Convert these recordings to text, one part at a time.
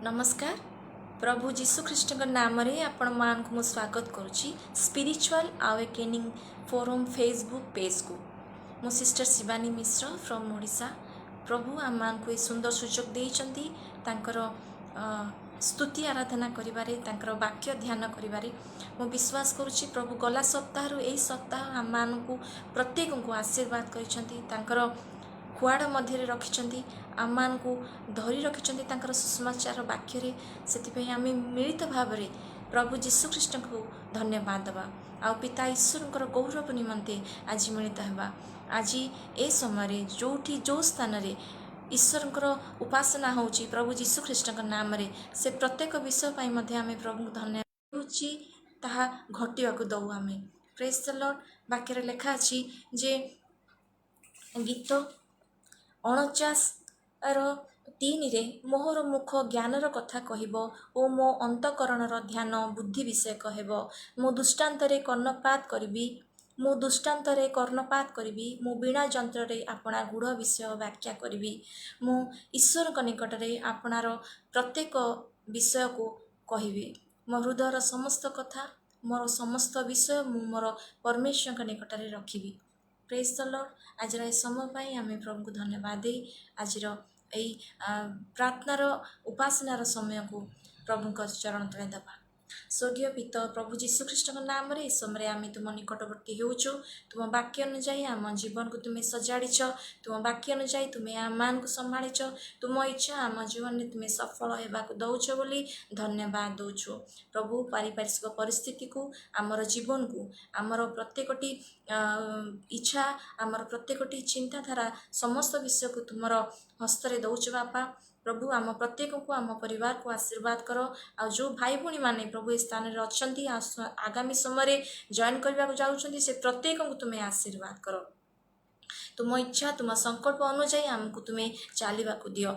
नमस्कार। प्रभु जीशुख्रीष्ट नाम आपण मान को स्वागत करुच्ची spiritual awakening forum Facebook page को। मो सिस्टर शिवानी मिश्र फ्रॉम ओडिशा। प्रभु आम मान को सुंदर सुजोग देइचंती तांकर स्तुति आराधना करिबारे तांकर वाक्य ध्यान करिबारे मो विश्वास करुच्ची प्रभु गला सप्ताह एही सप्ताह आम मान को प्रत्येक को आशीर्वाद करिसंती तांकर खुआड़ मध्य रखिंट आम को धरी रखिंट सुसमाचार वाक्य से आम मिलित भाव प्रभु जीशुख्रीष्ट को धन्यवाद दबा आ पिता ईश्वर गौरव निमंते आज मिलित हवा। आज ए समय जो स्थान रे ईश्वर उपासना होची प्रभु जीशुख्रीष्ट नाम रे से प्रत्येक विषय आम प्रभु को धन्यवाद घटिया दऊ आम प्रेज द लॉर्ड। वाक्य लेखा अच्छी जे गीत 49:3 मोहर मुख ज्ञानर कथा कहब ओ मो अंतकरणर ध्यान बुद्धि विषय कहब। मो दृष्टान्तरे कर्णपात करी मो बीणा जंत्र आपणा गूढ़ विषय व्याख्या करी मो ईश्वर निकटरे आपणार प्रत्येक विषय को कहबी। मो हृदयर समस्त कथा मोर समस्त विषय मु मोर परमेश्वर निकटरे रखी। Praise the Lord. आज समय आम प्रभु को धन्यवाद दे आज प्रार्थनार उपासनार समय को प्रभु चरण तले दबा। स्वर्गीय पिता प्रभु जीशुख्रीष्ट नाम रे समय आम तुम निकटवर्ती होचु। तुम वाक्य अनुजाई आम जीवन को तुम्हें सजाड़ीच। तुम वाक्य अनुजाई तुम्हें आम मान को संभाच। तुम इच्छा आम जीवन में तुम्हें सफल होगा दौच बोली धन्यवाद दौचु। प्रभु पारिपार्श्विक परिस्थिति को आमर जीवन को आमर प्रत्येकटी इच्छा आमर प्रत्येकटी चिंताधारा समस्त विषय को तुमर हस्तरे दौच बापा। प्रभु आम प्रत्येक को आम परिवार को आशीर्वाद कर आ जो भाई भूणी माने प्रभु ए स्थान में अच्छा आगामी समय जॉइन करने को जाऊँच से प्रत्येक को तुम्हें आशीर्वाद कर। तुम इच्छा तुम संकल्प अनुजाई आमको तुम्हें चलने को दियो।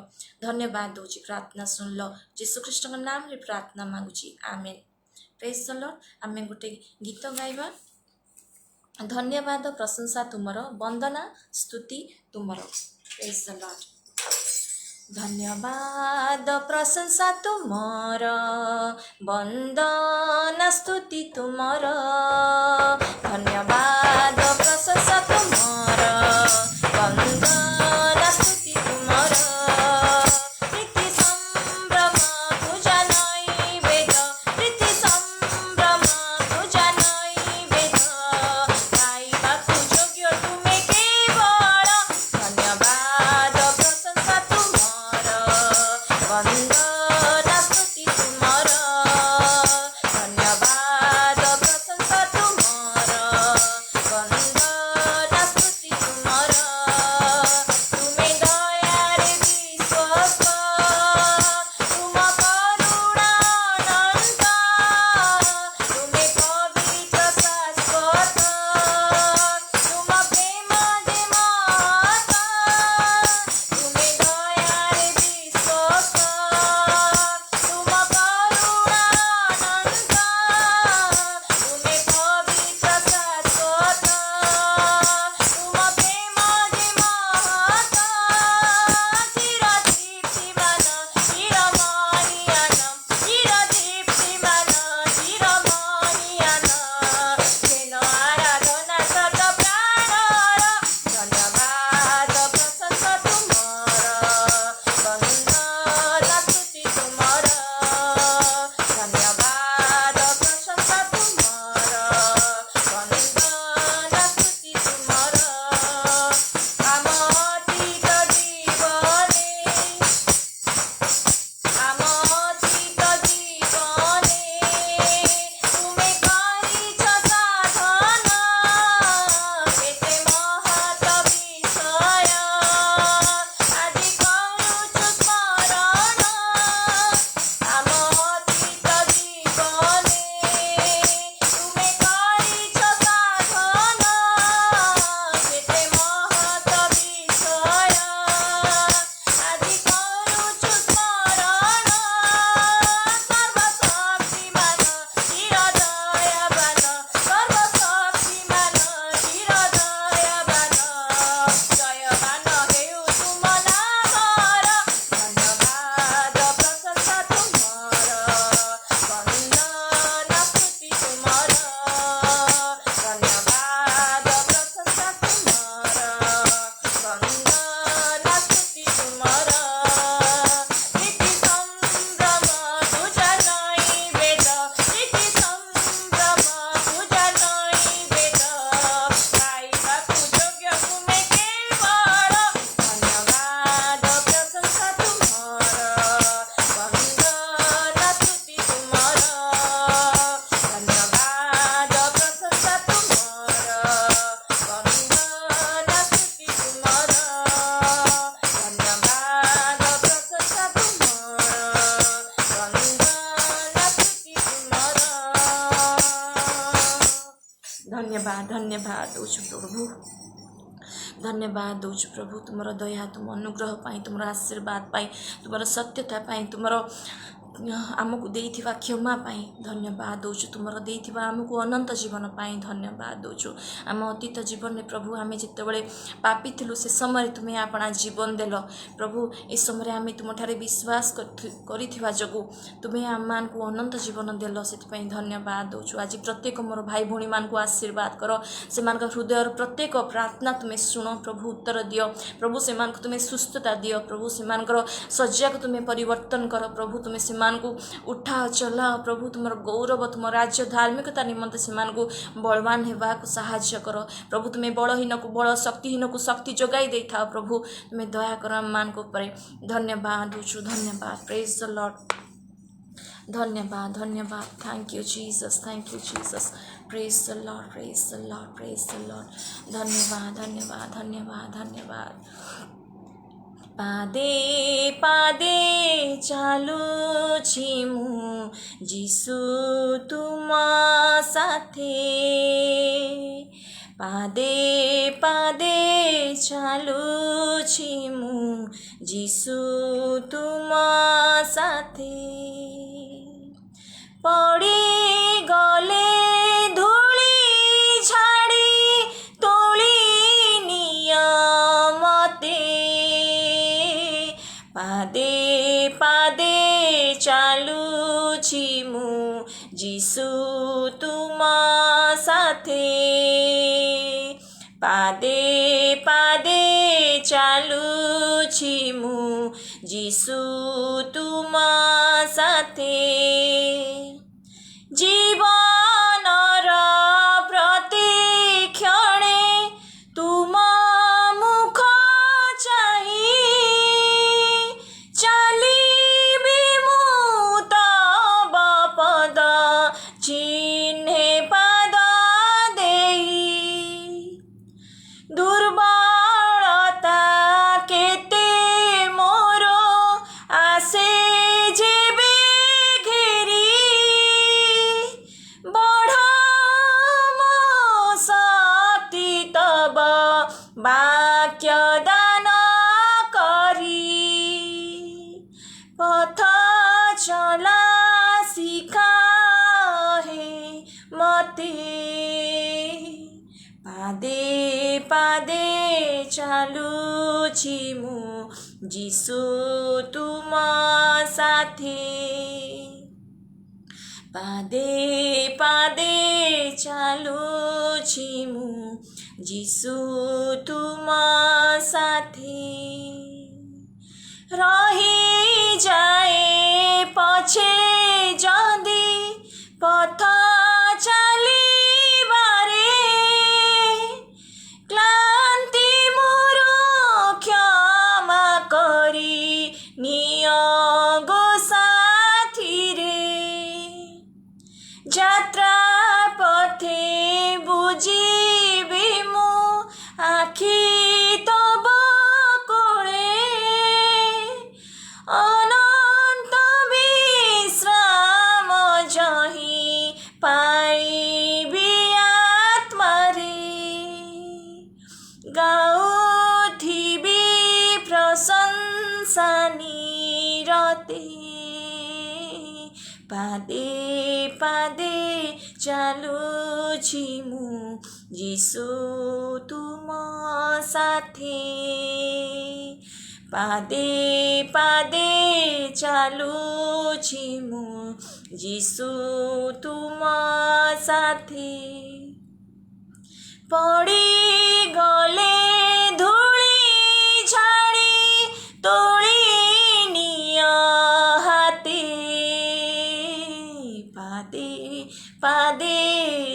धन्यवाद दूची प्रार्थना सुन लो जीशुख्रीष्ट नाम रे प्रार्थना मांगुची आमेन। Praise the lord. आम गोटे गीत गाइबा। धन्यवाद प्रशंसा तुमर वंदना स्तुति तुमर। Praise the lord. धन्यवाद प्रशंसा तुमर वंदना स्तुति तुमर। धन्यवाद प्रशंसा तुमर वंदना स्तुति तुमर। प्रीति संभ्रम पूजा नैवेद प्रीति संभ्रम पूजा नैवेद गाइबाकु योग्य तुमे केवल। धन्यवाद प्रशंसा तुमर वंदना स्तुति तुमर। धन्यवाद प्रशंसा तुमर वंदना स्तुति तुमर। धन्यवाद देउछु प्रभु, धन्यवाद देउछु प्रभु तुमर दया, तुम अनुग्रह पाई, तुमर आशीर्वाद पाई, तुमर सत्यता पाई, तुमर आमको देइथिबा क्षमा पाई धन्यवाद देउछु, तुमर देइथिबा आमको अनंत जीवन पाई धन्यवाद देउछु। आम अतीत जीवन में प्रभु आम जितेबले पापी थिलु से समय तुम्हें आपणा जीवन देल प्रभु, ए समय आम तुम ठारे विश्वास करिथिबा जगु तुम्हें आम मान को अनंत जीवन देल, से धन्यवाद देउछु। आज प्रत्येक मोर भाई भौणी मान को आशीर्वाद कर, से हृदय प्रत्येक प्रार्थना तुम्हें शुण प्रभु, उत्तर दियो प्रभु, से तुम्हें सुस्थता दियो प्रभु, से शज्या को तुम्हें परिवर्तन कर प्रभु, तुम्हें से को उठा चला प्रभु, तुम गौरव तुम राज्य धार्मिकता निमंते से बलवान होगा साहाय्य कर प्रभु, तुम्हें बलहीन को बल, शक्तिहीन को शक्ति जोगाई दे था प्रभु, तुम्हें दया कर मान को ऊपर धन्यवाद दूचु, धन्यवाद प्रेज द लॉर्ड, धन्यवाद धन्यवाद, thank you Jesus, thank you Jesus, praise the lord, praise the lord, praise the lord, धन्यवाद धन्यवाद धन्यवाद धन्यवाद। पादे पादे चालुछि मु जीसु तुम साथे, पादे पादे चालुछि मु जीसु तुम साथे, पड़ी गले धूली झाड़ी तोली नियमते, पादे पादे चालुछि मु जीसु तुम साथे, पादे पादे चालुछि मु जीसु तुम साथे, जीवनर प्रति क्षणे तुम मुख चाहि, चालिबि मु तब पद चिन्हे पाद देई, दुर्बलता केते मोर आसे जेबे घेरी, बढ़ मो शक्ति तब वाक्य दान करी, पथ चला सिखा हे मते, पादे पादे चालुछि मु जीसु तुम साथे, पादे पादे चालुछि मु जीसु तुम साथे, रही जाए पछे जदि पथ चलिबारे, क्लांति मोर क्षमा करी नियो गो साथी रे, यात्रा पथे बुझिबि मु आखि तब कोळे, अनंत विश्राम जहि पाइबि आत्मा रे, गाउथिबि प्रशंसा निरते, पादे पादे चालुछि मु जीसु तुम साथे, पादे पादे चालुछि मु जीसु तुम साथे, पड़ी गले धूली झाड़ी तोली निया हाथे, पादे पादे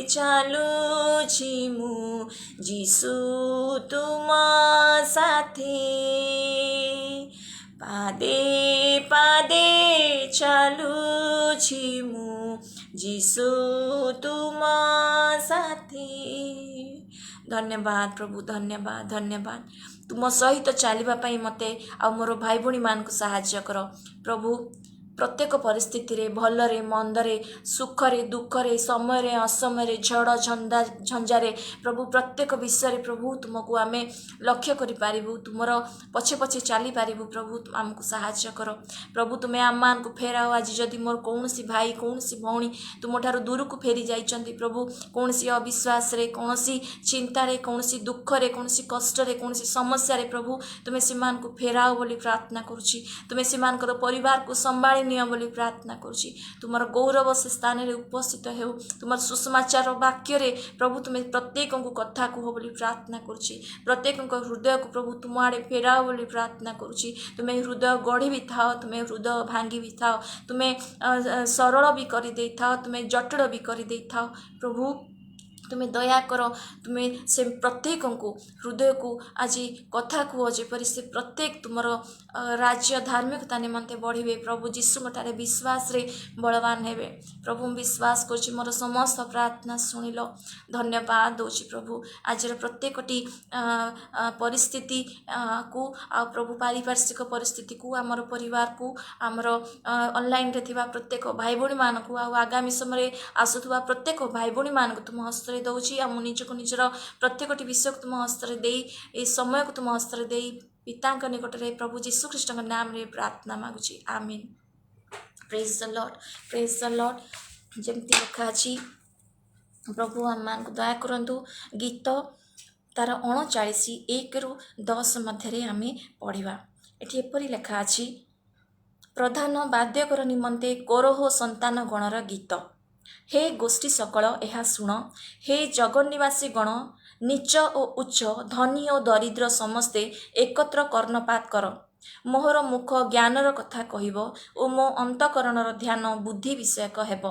चालुछि मु जीसु तुम साथे, पादे पादे चालुछि मु जीसु तुम साथे। धन्यवाद प्रभु, धन्यवाद धन्यवाद, तुम सहित चलवाई मते आ मोर भाई भौणी मान को साहाय्य कर प्रभु, प्रत्येक परिस्थिति रे भलरे मंदरे सुखरे दुखरे समय असमय झड़ झंडा झंझारे प्रभु प्रत्येक विषय प्रभु तुमको आम लक्ष्य करूँ तुमर पछे पछे चली पारू प्रभु आमको साहाय्य कर प्रभु तुम्हें आम मान को फेराओ आज जदि मोर कौन भाई कौन भौणी तुम ठार दूर को फेरी जाइछन्ति प्रभु कौन अविश्वास रे कौन चिंतार कौन दुख रे कौन कष्ट कौन समस्या रे प्रभु तुम्हें से फेराओ बोली प्रार्थना करुछि तुम्हें से परिवार को संभाली नियो बोली प्रार्थना करुछि तुमर गौरव से स्थान रे उपस्थित हेउ तुमर सुसमाचार वाक्य रे प्रभु तुम्हें प्रत्येक को कथा कह बोली प्रार्थना करुछि प्रत्येक हृदय को प्रभु तुम आड़े फेराओ बोली प्रार्थना करुछि तुम्हें हृदय गढ़ी भी थाओ तुम्हें हृदय भांगी भी थाओ तुम्हें सरल भी कर दे थाओ तुम्हें जटिल भी कर दे थाओ प्रभु तुम्हें दया कर तुम्हें से प्रत्येक को हृदय को आज कथा कह जेपरी से प्रत्येक तुमर राज्य धार्मिकता निमंते बढ़े प्रभु जीशुठारे विश्वास रे बलवान हेबे प्रभु विश्वास कर मोर समस्त प्रार्थना शुणिल धन्यवाद दौची प्रभु आज प्रत्येकटी परिस्थिति को आ प्रभु पारिपार्श्विक परिस्थिति को आमर परिवार को आमर ऑनलाइन रे थिबा प्रत्येक भाई भौणी मान को आगामी समय आसुवा प्रत्येक भाई भौणी मान को तुम हस्त दौची आ निजक निजर प्रत्येकटी विषय को तुम हस्तर दे समय को तुम हस्तर दे पिता निकट में प्रभु जीशु ख्रीष्ट नाम रे प्रार्थना मागुची आमीन। प्रेज द लॉर्ड जमती लिखा अछि प्रभु आम मान को दया करंतु गीत तार 39:1-10 मध्य आम पढ़ा एटी एपरी लिखा अछि प्रधान वाद्यकर निमंते कोरोह संतान गणर गीत हे गोष्ठी सकल यह शुण हे जगन निवासी गण नीच और उच्च धनी और दरिद्र समस्ते एकत्र कर्णपात कर मोहर मुख ज्ञानर कथा कहब और मो अंतकरणर ध्यान बुद्धि विषयक हेब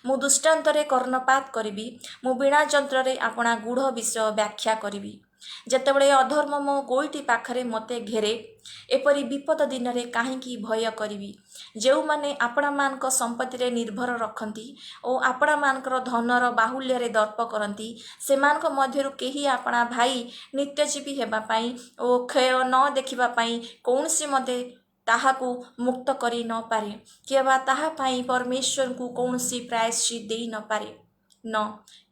मु दृष्टांतरे कर्णपात करी मु बीणा जंत्र आपणा गूढ़ विषय व्याख्या करी जेतेबळे अधर्म मो गोईटी पाखरे मते घेरे एपरी विपद दिन में कहीं भय करी जो माने आपणा मानक संपत्ति रे निर्भर रखती और आपणा मानकर धनर बाहुल्य रे दर्प करती से मध्यरु केही आपणा भाई नित्यजीवी हेबापाई और क्षय न देखिबापाई कौनसी मते ताहाकू मुक्त करी न पारे केबा ताहा पाई परमेश्वर को कौनसी प्रायश्चित देई न पारे न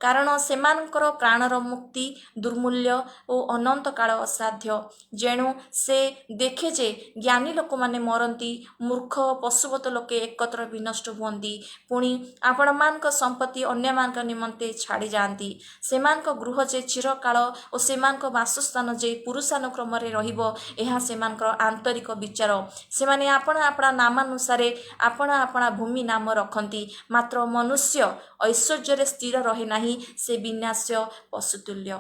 कारण सेमानकर प्राणर मुक्ति दुर्मूल्य और अनंत काल असाध्य जेणु से देखे जे ज्ञानी लोक माने मरती मूर्ख पशुपत लोके एकत्र विनष्ट हुंती पुणी आपण मानक संपत्ति अन्य मानक निमंते छाड़ी जाती सेमानक गृह जे चिरकाल और सेमानक वासस्थान जे पुरुषानुक्रम रे रहिबो एहा सेमानकर आंतरिक विचार सेमाने आपणा आपणा नामानुसारे आपणा आपणा भूमि नाम रखती मात्र मनुष्य ऐश्वर्य स्थिर रहे नहीं से विनाश्य पशुतुल्य।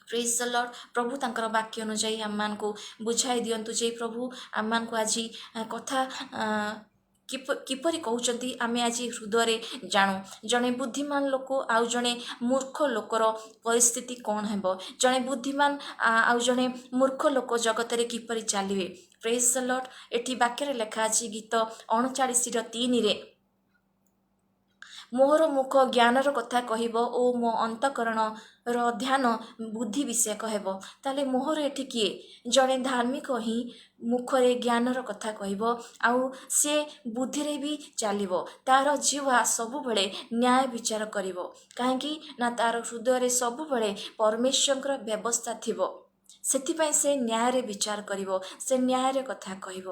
प्रेज द लॉर्ड प्रभु तांकर वाक्य अनुसार आम मान को बुझाई दियंतु जे प्रभु आम मान को आज कथा किपरि कहउचंती आमे आज हृदय जानू जड़े बुद्धिमान लोक आउ जड़े मूर्ख लोकर परिस्थिति कौन हेबो जड़े बुद्धिमान आउ जड़े मूर्ख लोक जगत रे किपरि चलिबे। प्रेज द लॉर्ड एठी वाक्य रे लेखा अछि गीत 39:3 रे मोहर मुख ज्ञानर कथा कहब और मो अंतकरण ध्यान बुद्धि विषयक हेब ताले मोहर एठी किए जड़े धार्मिक ही मुखरे ज्ञानर कथा कहब आउ से बुद्धि रे भी चलिबो तार जीवा सब बेले न्याय विचार करिवो काहेकि ना तार हृदय रे सब बेले परमेश्वर व्यवस्था थिबो सेथिपई से न्याय रे विचार करिवो से न्याय रे कथा कहब।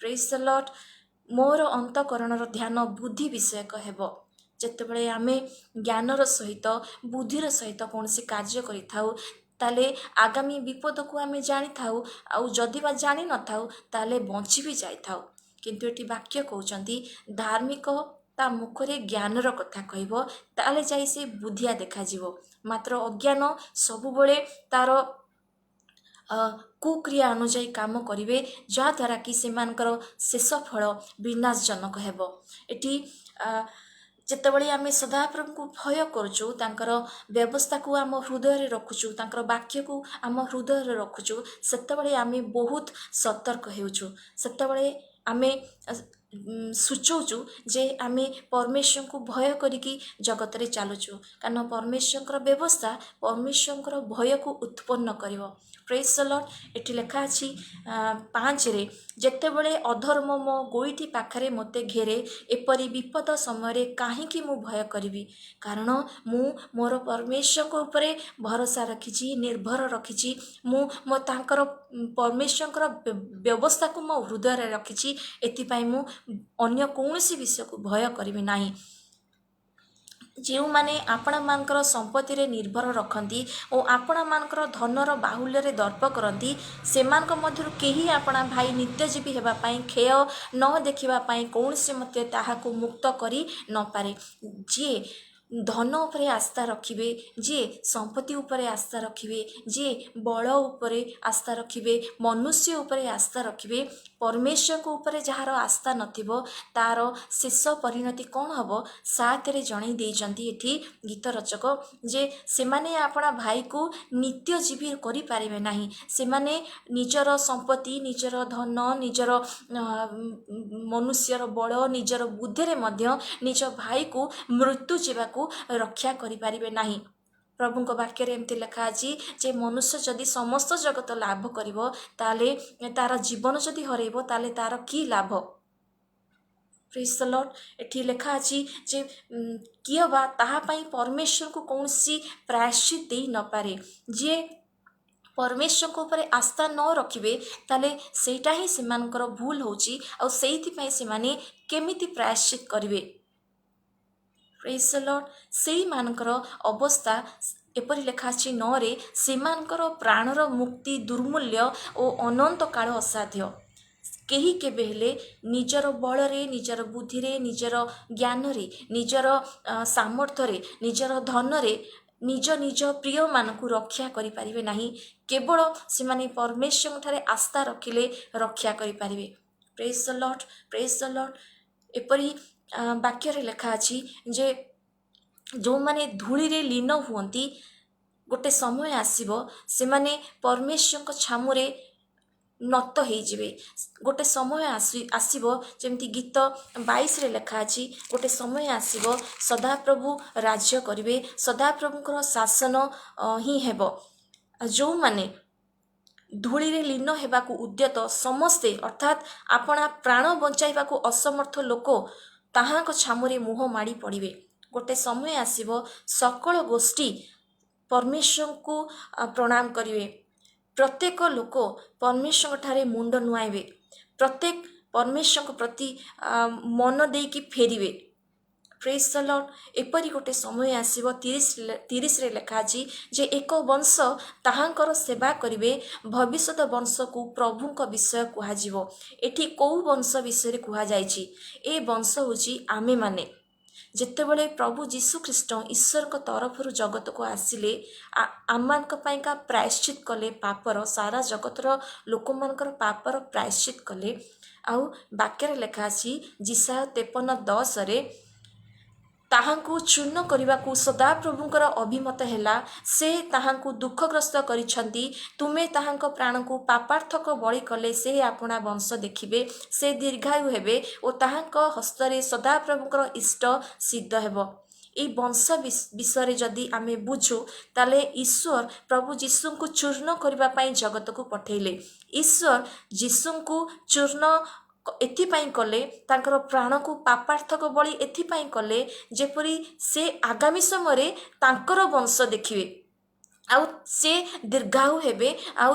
प्रेज द लॉर्ड मोर अंतकरणर ध्यान बुद्धि विषयक हेब जेतेबळे आमे ज्ञानर सहित बुद्धिर सहित कौन से कार्य करि थाउ ताले आगामी विपद को आमे जानी थाउ आउ जदि बा जानी न थाउ ताले बंची भी जाई थाउ किंतु एटी वाक्य कहउचंती धार्मिक ता मुखरे ज्ञानर कथा कहब ताले जाई से बुद्धिया देखा जीवो मात्र अज्ञान सबुबळे तार कुक्रिया अनुजाई काम करिवे जा द्वारा कि सेमानकर शेष फल विनाशजनक हेबो। एटी जेतेबळे आमे सदाप्रभु को भय करछु तांकर व्यवस्था को आम हृदय रे रखुछु तांकर वाक्य को आम हृदय रे रखुछु सेतेबळे आमे बहुत सतर्क हेउछु सेतेबळे आमे ସୂଚଉଛୁ ଯେ ଆମେ ପରମେଶ୍ୱରଙ୍କୁ ଭୟ କରିକି ଜଗତରେ ଚାଲୁଛୁ, କାରଣ ପରମେଶ୍ୱରଙ୍କର ବ୍ୟବସ୍ଥା ପରମେଶ୍ୱରଙ୍କର ଭୟକୁ ଉତ୍ପନ୍ନ କରିବ। ପ୍ରେଜ୍ ଦ ଲର୍ଡ। ଏଠି ଲେଖା ଅଛି 5ରେ, ଯେତେବେଳେ ଅଧର୍ମ ମୋ ଗୋଇଠି ପାଖରେ ମୋତେ ଘେରେ, ଏପରି ବିପଦ ସମୟରେ କାହିଁକି ମୁଁ ଭୟ କରିବି? କାରଣ ମୁଁ ମୋର ପରମେଶ୍ୱରଙ୍କ ଉପରେ ଭରସା ରଖିଛି, ନିର୍ଭର ରଖିଛି। ମୁଁ ତାଙ୍କର ପରମେଶ୍ୱରଙ୍କର ବ୍ୟବସ୍ଥାକୁ ମୋ ହୃଦୟରେ ରଖିଛି। ଏଥିପାଇଁ ମୁଁ ଅନ୍ୟ କୌଣସି ବିଷୟକୁ ଭୟ କରିବି ନାହିଁ। ଯେଉଁମାନେ ଆପଣମାନଙ୍କର ସମ୍ପତ୍ତିରେ ନିର୍ଭର ରଖନ୍ତି ଓ ଆପଣମାନଙ୍କର ଧନର ବାହୁଲ୍ୟରେ ଦର୍ପ କରନ୍ତି, ସେମାନଙ୍କ ମଧ୍ୟରୁ କେହି ଆପଣା ଭାଇ ନିତ୍ୟଜୀବୀ ହେବା ପାଇଁ କ୍ଷୟ ନ ଦେଖିବା ପାଇଁ କୌଣସି ମତେ ତାହାକୁ ମୁକ୍ତ କରି ନପାରେ। ଯିଏ ଧନ ଉପରେ ଆସ୍ଥା ରଖିବେ, ଯିଏ ସମ୍ପତ୍ତି ଉପରେ ଆସ୍ଥା ରଖିବେ, ଯିଏ ବଳ ଉପରେ ଆସ୍ଥା ରଖିବେ, ମନୁଷ୍ୟ ଉପରେ ଆସ୍ଥା ରଖିବେ, ପରମେଶ୍ୱରଙ୍କ ଉପରେ ଯାହାର ଆସ୍ଥା ନଥିବ, ତାର ଶେଷ ପରିଣତି କ'ଣ ହେବ? 7ରେ ଜଣାଇ ଦେଇଛନ୍ତି ଏଠି ଗୀତ ରଚକ ଯେ ସେମାନେ ଆପଣା ଭାଇକୁ ନିତ୍ୟଜୀବୀ କରିପାରିବେ ନାହିଁ। ସେମାନେ ନିଜର ସମ୍ପତ୍ତି, ନିଜର ଧନ, ନିଜର ମନୁଷ୍ୟର ବଳ, ନିଜର ବୁଦ୍ଧିରେ ମଧ୍ୟ ନିଜ ଭାଇକୁ ମୃତ୍ୟୁ ଯିବାକୁ ରକ୍ଷା କରିପାରିବେ ନାହିଁ। ପ୍ରଭୁଙ୍କ ବାକ୍ୟରେ ଏମିତି ଲେଖା ଅଛି ଯେ ମନୁଷ୍ୟ ଯଦି ସମସ୍ତ ଜଗତ ଲାଭ କରିବ, ତାହେଲେ ତାର ଜୀବନ ଯଦି ହରେଇବ, ତାହେଲେ ତାର କି ଲାଭ? ପ୍ରେଜ୍ ଦ ଲର୍ଡ। ଏଠି ଲେଖା ଅଛି ଯେ କିଏ ବା ତାହା ପାଇଁ ପରମେଶ୍ୱରଙ୍କୁ କୌଣସି ପ୍ରାୟଶ୍ଚିତ ଦେଇ ନପାରେ। ଯିଏ ପରମେଶ୍ୱରଙ୍କ ଉପରେ ଆସ୍ଥା ନ ରଖିବେ, ତାହେଲେ ସେଇଟା ହିଁ ସେମାନଙ୍କର ଭୁଲ ହେଉଛି। ଆଉ ସେଇଥିପାଇଁ ସେମାନେ କେମିତି ପ୍ରାୟଶ୍ଚିତ କରିବେ? ପ୍ରେଜ୍ ଦ ଲର୍ଡ। ସେଇମାନଙ୍କର ଅବସ୍ଥା ଏପରି ଲେଖା ଅଛି 9ରେ, ସେମାନଙ୍କର ପ୍ରାଣର ମୁକ୍ତି ଦୁର୍ମୂଲ୍ୟ ଓ ଅନନ୍ତ କାଳ ଅସାଧ୍ୟ। କେହି କେବେ ହେଲେ ନିଜର ବଳରେ, ନିଜର ବୁଦ୍ଧିରେ, ନିଜର ଜ୍ଞାନରେ, ନିଜର ସାମର୍ଥ୍ୟରେ, ନିଜର ଧନରେ ନିଜ ପ୍ରିୟମାନଙ୍କୁ ରକ୍ଷା କରିପାରିବେ ନାହିଁ। କେବଳ ସେମାନେ ପରମେଶ୍ୱରଙ୍କଠାରେ ଆସ୍ଥା ରଖିଲେ ରକ୍ଷା କରିପାରିବେ। ପ୍ରେଜ୍ ଦ ଲର୍ଡ, ପ୍ରେଜ୍ ଦ ଲର୍ଡ। ଏପରି ବାକ୍ୟରେ ଲେଖା ଅଛି ଯେ ଯେଉଁମାନେ ଧୂଳିରେ ଲୀନ ହୁଅନ୍ତି, ଗୋଟେ ସମୟ ଆସିବ ସେମାନେ ପରମେଶ୍ୱରଙ୍କ ଛାମୁରେ ନତ ହେଇଯିବେ। ଗୋଟେ ସମୟ ଆସିବ, ଯେମିତି ଗୀତ 22ରେ ଲେଖା ଅଛି, ଗୋଟେ ସମୟ ଆସିବ ସଦାପ୍ରଭୁ ରାଜ୍ୟ କରିବେ, ସଦାପ୍ରଭୁଙ୍କର ଶାସନ ହିଁ ହେବ। ଯେଉଁମାନେ ଧୂଳିରେ ଲୀନ ହେବାକୁ ଉଦ୍ୟତ ସମସ୍ତେ, ଅର୍ଥାତ୍ ଆପଣା ପ୍ରାଣ ବଞ୍ଚାଇବାକୁ ଅସମର୍ଥ ଲୋକ, ତାହାଙ୍କ ଛାମୁରେ ମୁହଁ ମାଡ଼ି ପଡ଼ିବେ। ଗୋଟେ ସମୟ ଆସିବ ସକଳ ଗୋଷ୍ଠୀ ପରମେଶ୍ୱରଙ୍କୁ ପ୍ରଣାମ କରିବେ। ପ୍ରତ୍ୟେକ ଲୋକ ପରମେଶ୍ୱରଙ୍କଠାରେ ମୁଣ୍ଡ ନୁଆଇବେ। ପ୍ରତ୍ୟେକ ପରମେଶ୍ୱରଙ୍କ ପ୍ରତି ମନ ଦେଇକି ଫେରିବେ। ପ୍ରେଜ୍ ଦ ଲର୍ଡ। ଏପରି ଗୋଟେ ସମୟ ଆସିବ 30ରେ ଲେଖା ଅଛି ଯେ ଏକ ବଂଶ ତାହାଙ୍କର ସେବା କରିବେ, ଭବିଷ୍ୟତ ବଂଶକୁ ପ୍ରଭୁଙ୍କ ବିଷୟ କୁହାଯିବ। ଏଠି କେଉଁ ବଂଶ ବିଷୟରେ କୁହାଯାଇଛି? ଏ ବଂଶ ହେଉଛି ଆମେମାନେ। ଯେତେବେଳେ ପ୍ରଭୁ ଯୀଶୁଖ୍ରୀଷ୍ଟ ଈଶ୍ୱରଙ୍କ ତରଫରୁ ଜଗତକୁ ଆସିଲେ, ଆମମାନଙ୍କ ପାଇଁକା ପ୍ରାୟଶ୍ଚିତ କଲେ ପାପର, ସାରା ଜଗତର ଲୋକମାନଙ୍କର ପାପର ପ୍ରାୟଶ୍ଚିତ କଲେ। ଆଉ ବାକ୍ୟରେ ଲେଖା ଅଛି ଯିଶାୟ 53:10ରେ, ତାହାଙ୍କୁ ଚୂର୍ଣ୍ଣ କରିବାକୁ ସଦାପ୍ରଭୁଙ୍କର ଅଭିମତ ହେଲା। ସେ ତାହାଙ୍କୁ ଦୁଃଖଗ୍ରସ୍ତ କରିଛନ୍ତି। ତୁମେ ତାହାଙ୍କ ପ୍ରାଣକୁ ପାପାର୍ଥକ ବଳି କଲେ ସେ ଆପଣା ବଂଶ ଦେଖିବେ। ସେ ଦୀର୍ଘାୟୁ ହେବେ ଓ ତାହାଙ୍କ ହସ୍ତରେ ସଦାପ୍ରଭୁଙ୍କର ଇଷ୍ଟ ସିଦ୍ଧ ହେବ। এই ବଂଶ ବିଷୟରେ ଯଦି ଆମେ ବୁଝୁ, ତାହେଲେ ଈଶ୍ୱର ପ୍ରଭୁ ଯୀଶୁଙ୍କୁ ଚୂର୍ଣ୍ଣ କରିବା ପାଇଁ ଜଗତକୁ ପଠେଇଲେ। ଈଶ୍ୱର ଯୀଶୁଙ୍କୁ ଚୂର୍ଣ୍ଣ ଏଥିପାଇଁ କଲେ, ତାଙ୍କର ପ୍ରାଣକୁ ପାପାର୍ଥକ ବଳି ଏଥିପାଇଁ କଲେ, ଯେପରି ସେ ଆଗାମୀ ସମୟରେ ତାଙ୍କର ବଂଶ ଦେଖିବେ ଆଉ ସେ ଦୀର୍ଘାୟୁ ହେବେ ଆଉ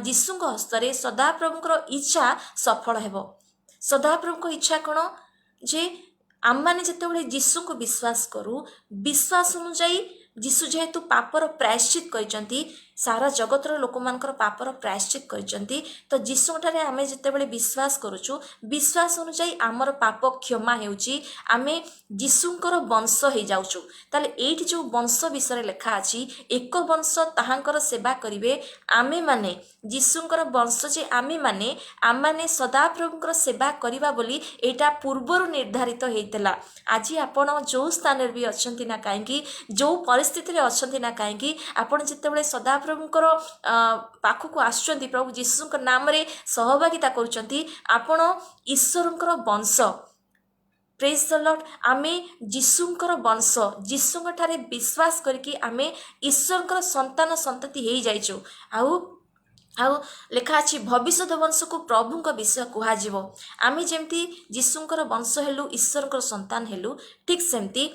ଯୀଶୁଙ୍କ ହସ୍ତରେ ସଦାପ୍ରଭୁଙ୍କର ଇଚ୍ଛା ସଫଳ ହେବ। ସଦାପ୍ରଭୁଙ୍କ ଇଚ୍ଛା କ'ଣ? ଯେ ଆମମାନେ ଯେତେବେଳେ ଯୀଶୁଙ୍କୁ ବିଶ୍ୱାସ କରୁ, ବିଶ୍ୱାସ ଅନୁଯାୟୀ ଯୀଶୁ ଯେହେତୁ ପାପର ପ୍ରାୟଶ୍ଚିତ କରିଛନ୍ତି, ସାରା ଜଗତର ଲୋକମାନଙ୍କର ପାପର ପ୍ରାୟଶ୍ଚିତ କରିଛନ୍ତି, ତ ଯୀଶୁଙ୍କଠାରେ ଆମେ ଯେତେବେଳେ ବିଶ୍ୱାସ କରୁଛୁ, ବିଶ୍ୱାସ ଅନୁଯାୟୀ ଆମର ପାପ କ୍ଷମା ହେଉଛି, ଆମେ ଯୀଶୁଙ୍କର ବଂଶ ହେଇଯାଉଛୁ। ତାହେଲେ ଏଇଠି ଯେଉଁ ବଂଶ ବିଷୟରେ ଲେଖା ଅଛି, ଏକ ବଂଶ ତାହାଙ୍କର ସେବା କରିବେ, ଆମେମାନେ ଯୀଶୁଙ୍କର ବଂଶ ଯେ ଆମେମାନେ ସଦାପ୍ରଭୁଙ୍କର ସେବା କରିବା ବୋଲି ଏଇଟା ପୂର୍ବରୁ ନିର୍ଦ୍ଧାରିତ ହେଇଥିଲା। ଆଜି ଆପଣ ଯେଉଁ ସ୍ଥାନରେ ବି ଅଛନ୍ତି ନା କାହିଁକି, ଯେଉଁ ପରିସ୍ଥିତିରେ ଅଛନ୍ତି ନା କାହିଁକି, ଆପଣ ଯେତେବେଳେ ସଦାପ୍ରଭୁ महाप्रभुଙ୍କର पाखକୁ आसुଛନ୍ତି प्रभु जीशुଙ୍କ नामରେ सहभागिता କରୁଛନ୍ତି ଆପଣ ईश्वरଙ୍କର वंश प्रेज द लॉर्ड आमे जीशुଙ୍କର वंश जीशुଙ୍କ ଠାରେ विश्वास करके आमे ईश्वरଙ୍କର संतान संतति हेई जाइछु आउ लेखा अछि भविष्यत वंश को प्रभुଙ୍କ विषय कुहाଯିବ आमे जेमती जीशुଙ୍କର वंश हेलु ईश्वरଙ୍କର संतान हेलु ठीक सेमती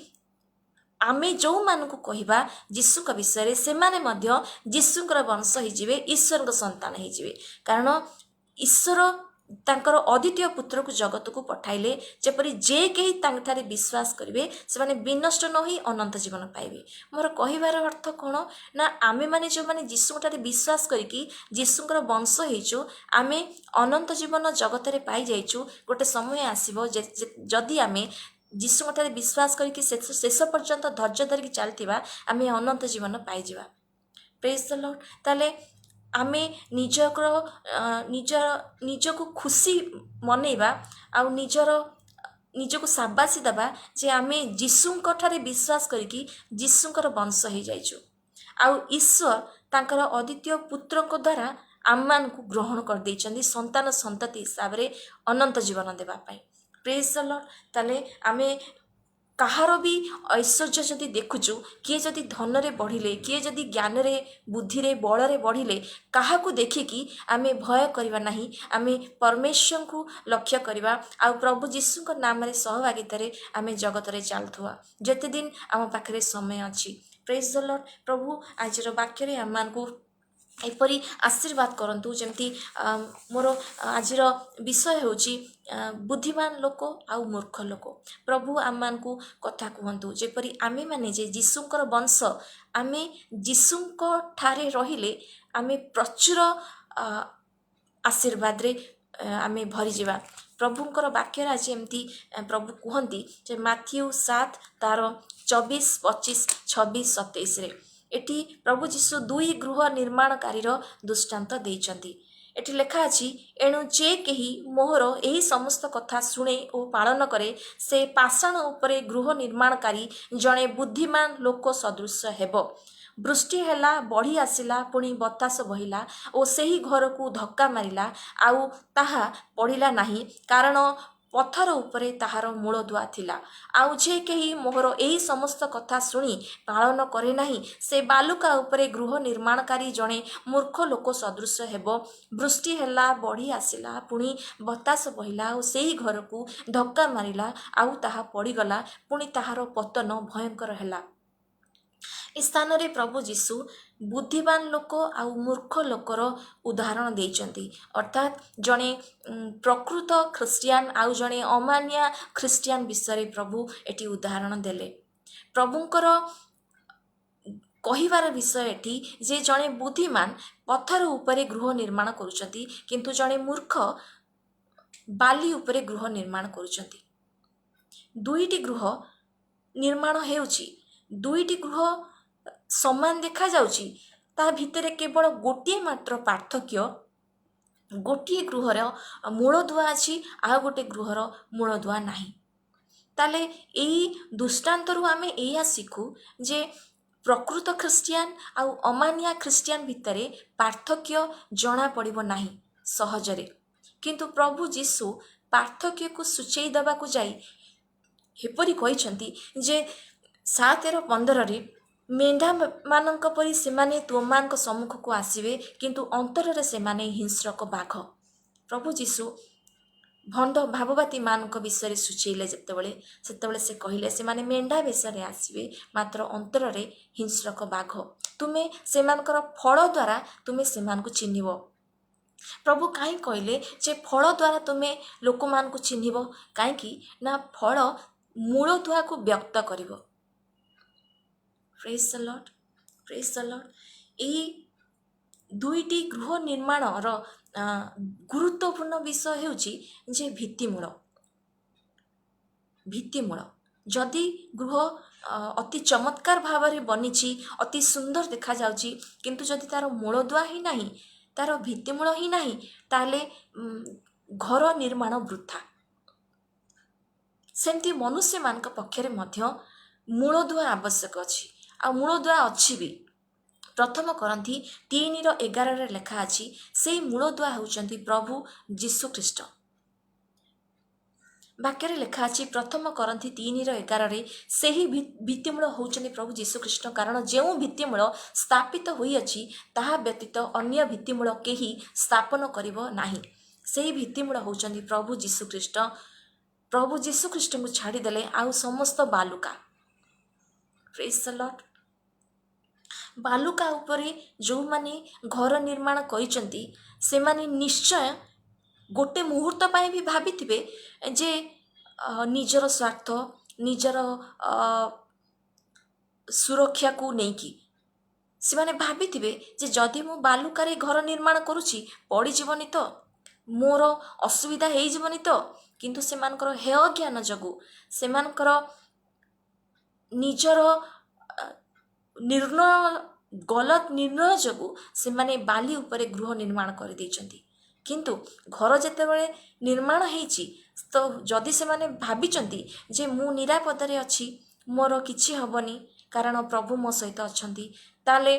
आमे जो मानकु कहिबा जीशुଙ୍କ विषय से माने मध्य जीशुଙ୍କର वंश हिजिबे ईश्वरଙ୍କ संतान हिजिबे कारण ईश्वर तांकर अद्वितीय पुत्र को जगत को पठाइले जेपरि जे केही तांठारे विश्वास करिवे से माने विनष्ट न होई अनंत जीवन पाइबे मोर कहिबार अर्थ कोन ना आमे माने जो माने जीशु ठारे विश्वास करिकि जीशुଙ୍କର वंश हेचु आमे अनंत जीवन जगत रे पाई जाइछु गोटे समय आसीबो जदि आमे जीशु ठारे विश्वास करके शेष पर्यंत धैर्य धरिकी चलतिबा आमे अनंत जीवन पाई जिबा प्रेज द लॉर्ड ताले आमे निजको खुशी मनैबा आ निजको शाबाशी दबा जे आमे जीशुଙ୍କ ठारे विश्वास करिकि जीशुଙ୍କର वंश हे जाइछु आ ईश्वर तांकर अद्वितीय पुत्रको द्वारा आम्मान को ग्रहण कर दैछन्ती संतान संतति हिसाब रे अनंत जीवन देबा पई प्रेज द लॉर्ड ताले आमे कहार भी ऐश्वर्य जदि देखुचु किए जदि धन रे बढ़िले किए जदि ज्ञान रे बुद्धि रे बल रे बढ़िले काहाकू देखिकी आमे भय करिबा नाही आमे परमेश्वर को लक्ष्य करिबा आ प्रभु जीशु को नाम रे सहभागिता रे आमे जगत रे चालथुआ जते दिन आम पाखरे समय अछि प्रेज द लॉर्ड प्रभु आजर वाक्य रे आमान को एपरी आशीर्वाद करंतु जेमती मोर आजिर विषय होची बुद्धिमान लोक आउ मूर्ख लोक प्रभु आमान को कथा कहंतु जेपरी आमे माने जे जीशुଙ୍କର वंश आमे जीशुଙ୍କ ठारे रहिले आमे प्रचुर आशीर्वाद रे आमे भरी जिबा प्रभुଙ୍କର वाक्य आज एमती प्रभु कहंती जे माथ्यू 7 तार 24 25 26 27 रे एटी प्रभु जीशु दुई गृह निर्माणकारी दृष्टांत देइचंती एटी लेखा अछि एणु जे केही मोहर एही समस्त कथा शुणे और पालन करे से पाषाण उपरे गृह निर्माणकारी जणे बुद्धिमान लोक सदृश हेबो वृष्टि हेला बढ़ी आसिला पुणी बतास बहिला और सेही घर को धक्का मारिला आउ ताहा पड़िला नाही कारण पत्थर उपरे ताहार मूलदुआ थिला आउ जे केही मोहर एही समस्त कथा शुणी पालन करे नाही से बालुका उपरे गृह निर्माणकारी जणे मूर्ख लोक सदृश हेबो वृष्टि हेला बढ़ी आसिला पुणी बतास बहिला और सेही घर को धक्का मारिला आउ ताहा पड़ीगला पुणी ताहार पतन भयंकर हेला स्थान रे प्रभु जीशु बुद्धिमान लोक आउ मूर्ख लोकर उदाहरण देइचंती अर्थात जणे प्रकृत ख्रिस्टियान आउ जणे अमानिया ख्रिस्टियान विषय प्रभु एटी उदाहरण देले प्रभुंकर कहिबार विषय एटी जे जणे बुद्धिमान पत्थर उपरे गृह निर्माण करूचंती किंतु जणे मूर्ख बाली उपरे गृह निर्माण करूचंती दुईटी गृह निर्माण हेउची दुईटी गृह समान देखा जाउची ता भितरे केवल गोटे मात्र पार्थक्य गोटे गृहर मूलदुआ अछि आ गोटे गृहर मूलदुआ नाही ताले एही दृष्टांतरु आमे एया शिखु जे प्रकृत ख्रिस्टियान आ अमानिया ख्रिस्टियान भितरे पार्थक्य जना पड़िबो नाही सहजरे किंतु प्रभु जीशु पार्थक्य को सूचई दबा को जाई हेपरि कहिसंती जे 7:15 रे मेंढा मानक परी सेमाने तुमମାନଙ୍କ सम्मुख को आसीबे किंतु अंतर रे सेमाने हिंस्रक बाघ प्रभु जीशु भंड भाववाती मानक विषय सूचैले सेतेबेले से कहिले से माने मेंढा बेसरे आसीबे मात्र अंतर रे हिंस्रक बाघ तुमे सेमानकर फल द्वारा तुमे सेमान को चिन्हिबो प्रभु काई कहले जे फल द्वारा तुमे लोक मान को चिन्हिबो काई कि ना फल मूलदुआ को व्यक्त करिवो praise the lord praise the lord एही दुईटी गृह निर्माण रो गुरुत्वपूर्ण विषय हेउची जे भित्तिमूल जदि गृह अति चमत्कार भाव में बनीची अति सुंदर देखा जाउची किंतु जदि तार मूलदुआ ही नाही तार भित्तिमूल ही नाही ताले घर निर्माण वृथा सेमती मनुष्य मान पक्षरे मध्य मूलदुआ आवश्यक अछि आ मूलदुआ अछि भी ପ୍ରଥମ କରନ୍ଥୀ 3:11 ଲେଖା ଅଛି, ସେଇ ମୂଳଦୁଆ ହେଉଛନ୍ତି ପ୍ରଭୁ ଯୀଶୁ ଖ୍ରୀଷ୍ଟ। ବାକ୍ୟରେ ଲେଖା ଅଛି ପ୍ରଥମ କରନ୍ଥୀ 3:11 ସେହି ଭିତ୍ତିମୂଳ ହେଉଛନ୍ତି ପ୍ରଭୁ ଯୀଶୁଖ୍ରୀଷ୍ଟ। କାରଣ ଯେଉଁ ଭିତ୍ତିମୂଳ ସ୍ଥାପିତ ହୋଇଅଛି ତାହା ବ୍ୟତୀତ ଅନ୍ୟ ଭିତ୍ତିମୂଳ କେହି ସ୍ଥାପନ କରିବ ନାହିଁ। ସେହି ଭିତ୍ତିମୂଳ ହେଉଛନ୍ତି ପ୍ରଭୁ ଯୀଶୁଖ୍ରୀଷ୍ଟ। ପ୍ରଭୁ ଯୀଶୁଖ୍ରୀଷ୍ଟଙ୍କୁ ଛାଡ଼ିଦେଲେ ଆଉ ସମସ୍ତ ବାଲୁକା। ପ୍ରେଜ୍ ଦ ଲର୍ଡ। ବାଲୁକା ଉପରେ ଯେଉଁମାନେ ଘର ନିର୍ମାଣ କରିଛନ୍ତି ସେମାନେ ନିଶ୍ଚୟ ଗୋଟେ ମୁହୂର୍ତ୍ତ ପାଇଁ ବି ଭାବିଥିବେ ଯେ ନିଜର ସ୍ୱାର୍ଥ, ନିଜର ସୁରକ୍ଷାକୁ ନେଇକି ସେମାନେ ଭାବିଥିବେ ଯେ ଯଦି ମୁଁ ବାଲୁକାରେ ଘର ନିର୍ମାଣ କରୁଛି ପଡ଼ିଯିବନି ତ, ମୋର ଅସୁବିଧା ହେଇଯିବନି ତ। କିନ୍ତୁ ସେମାନଙ୍କର ହେୟ ଜ୍ଞାନ ଯୋଗୁଁ, ସେମାନଙ୍କର ନିଜର ଗଲତ ନିର୍ଣ୍ଣୟ ଯୋଗୁଁ ସେମାନେ ବାଲି ଉପରେ ଗୃହ ନିର୍ମାଣ କରିଦେଇଛନ୍ତି। କିନ୍ତୁ ଘର ଯେତେବେଳେ ନିର୍ମାଣ ହେଇଛି ତ ଯଦି ସେମାନେ ଭାବିଛନ୍ତି ଯେ ମୁଁ ନିରାପଦରେ ଅଛି, ମୋର କିଛି ହେବନି କାରଣ ପ୍ରଭୁ ମୋ ସହିତ ଅଛନ୍ତି, ତାହେଲେ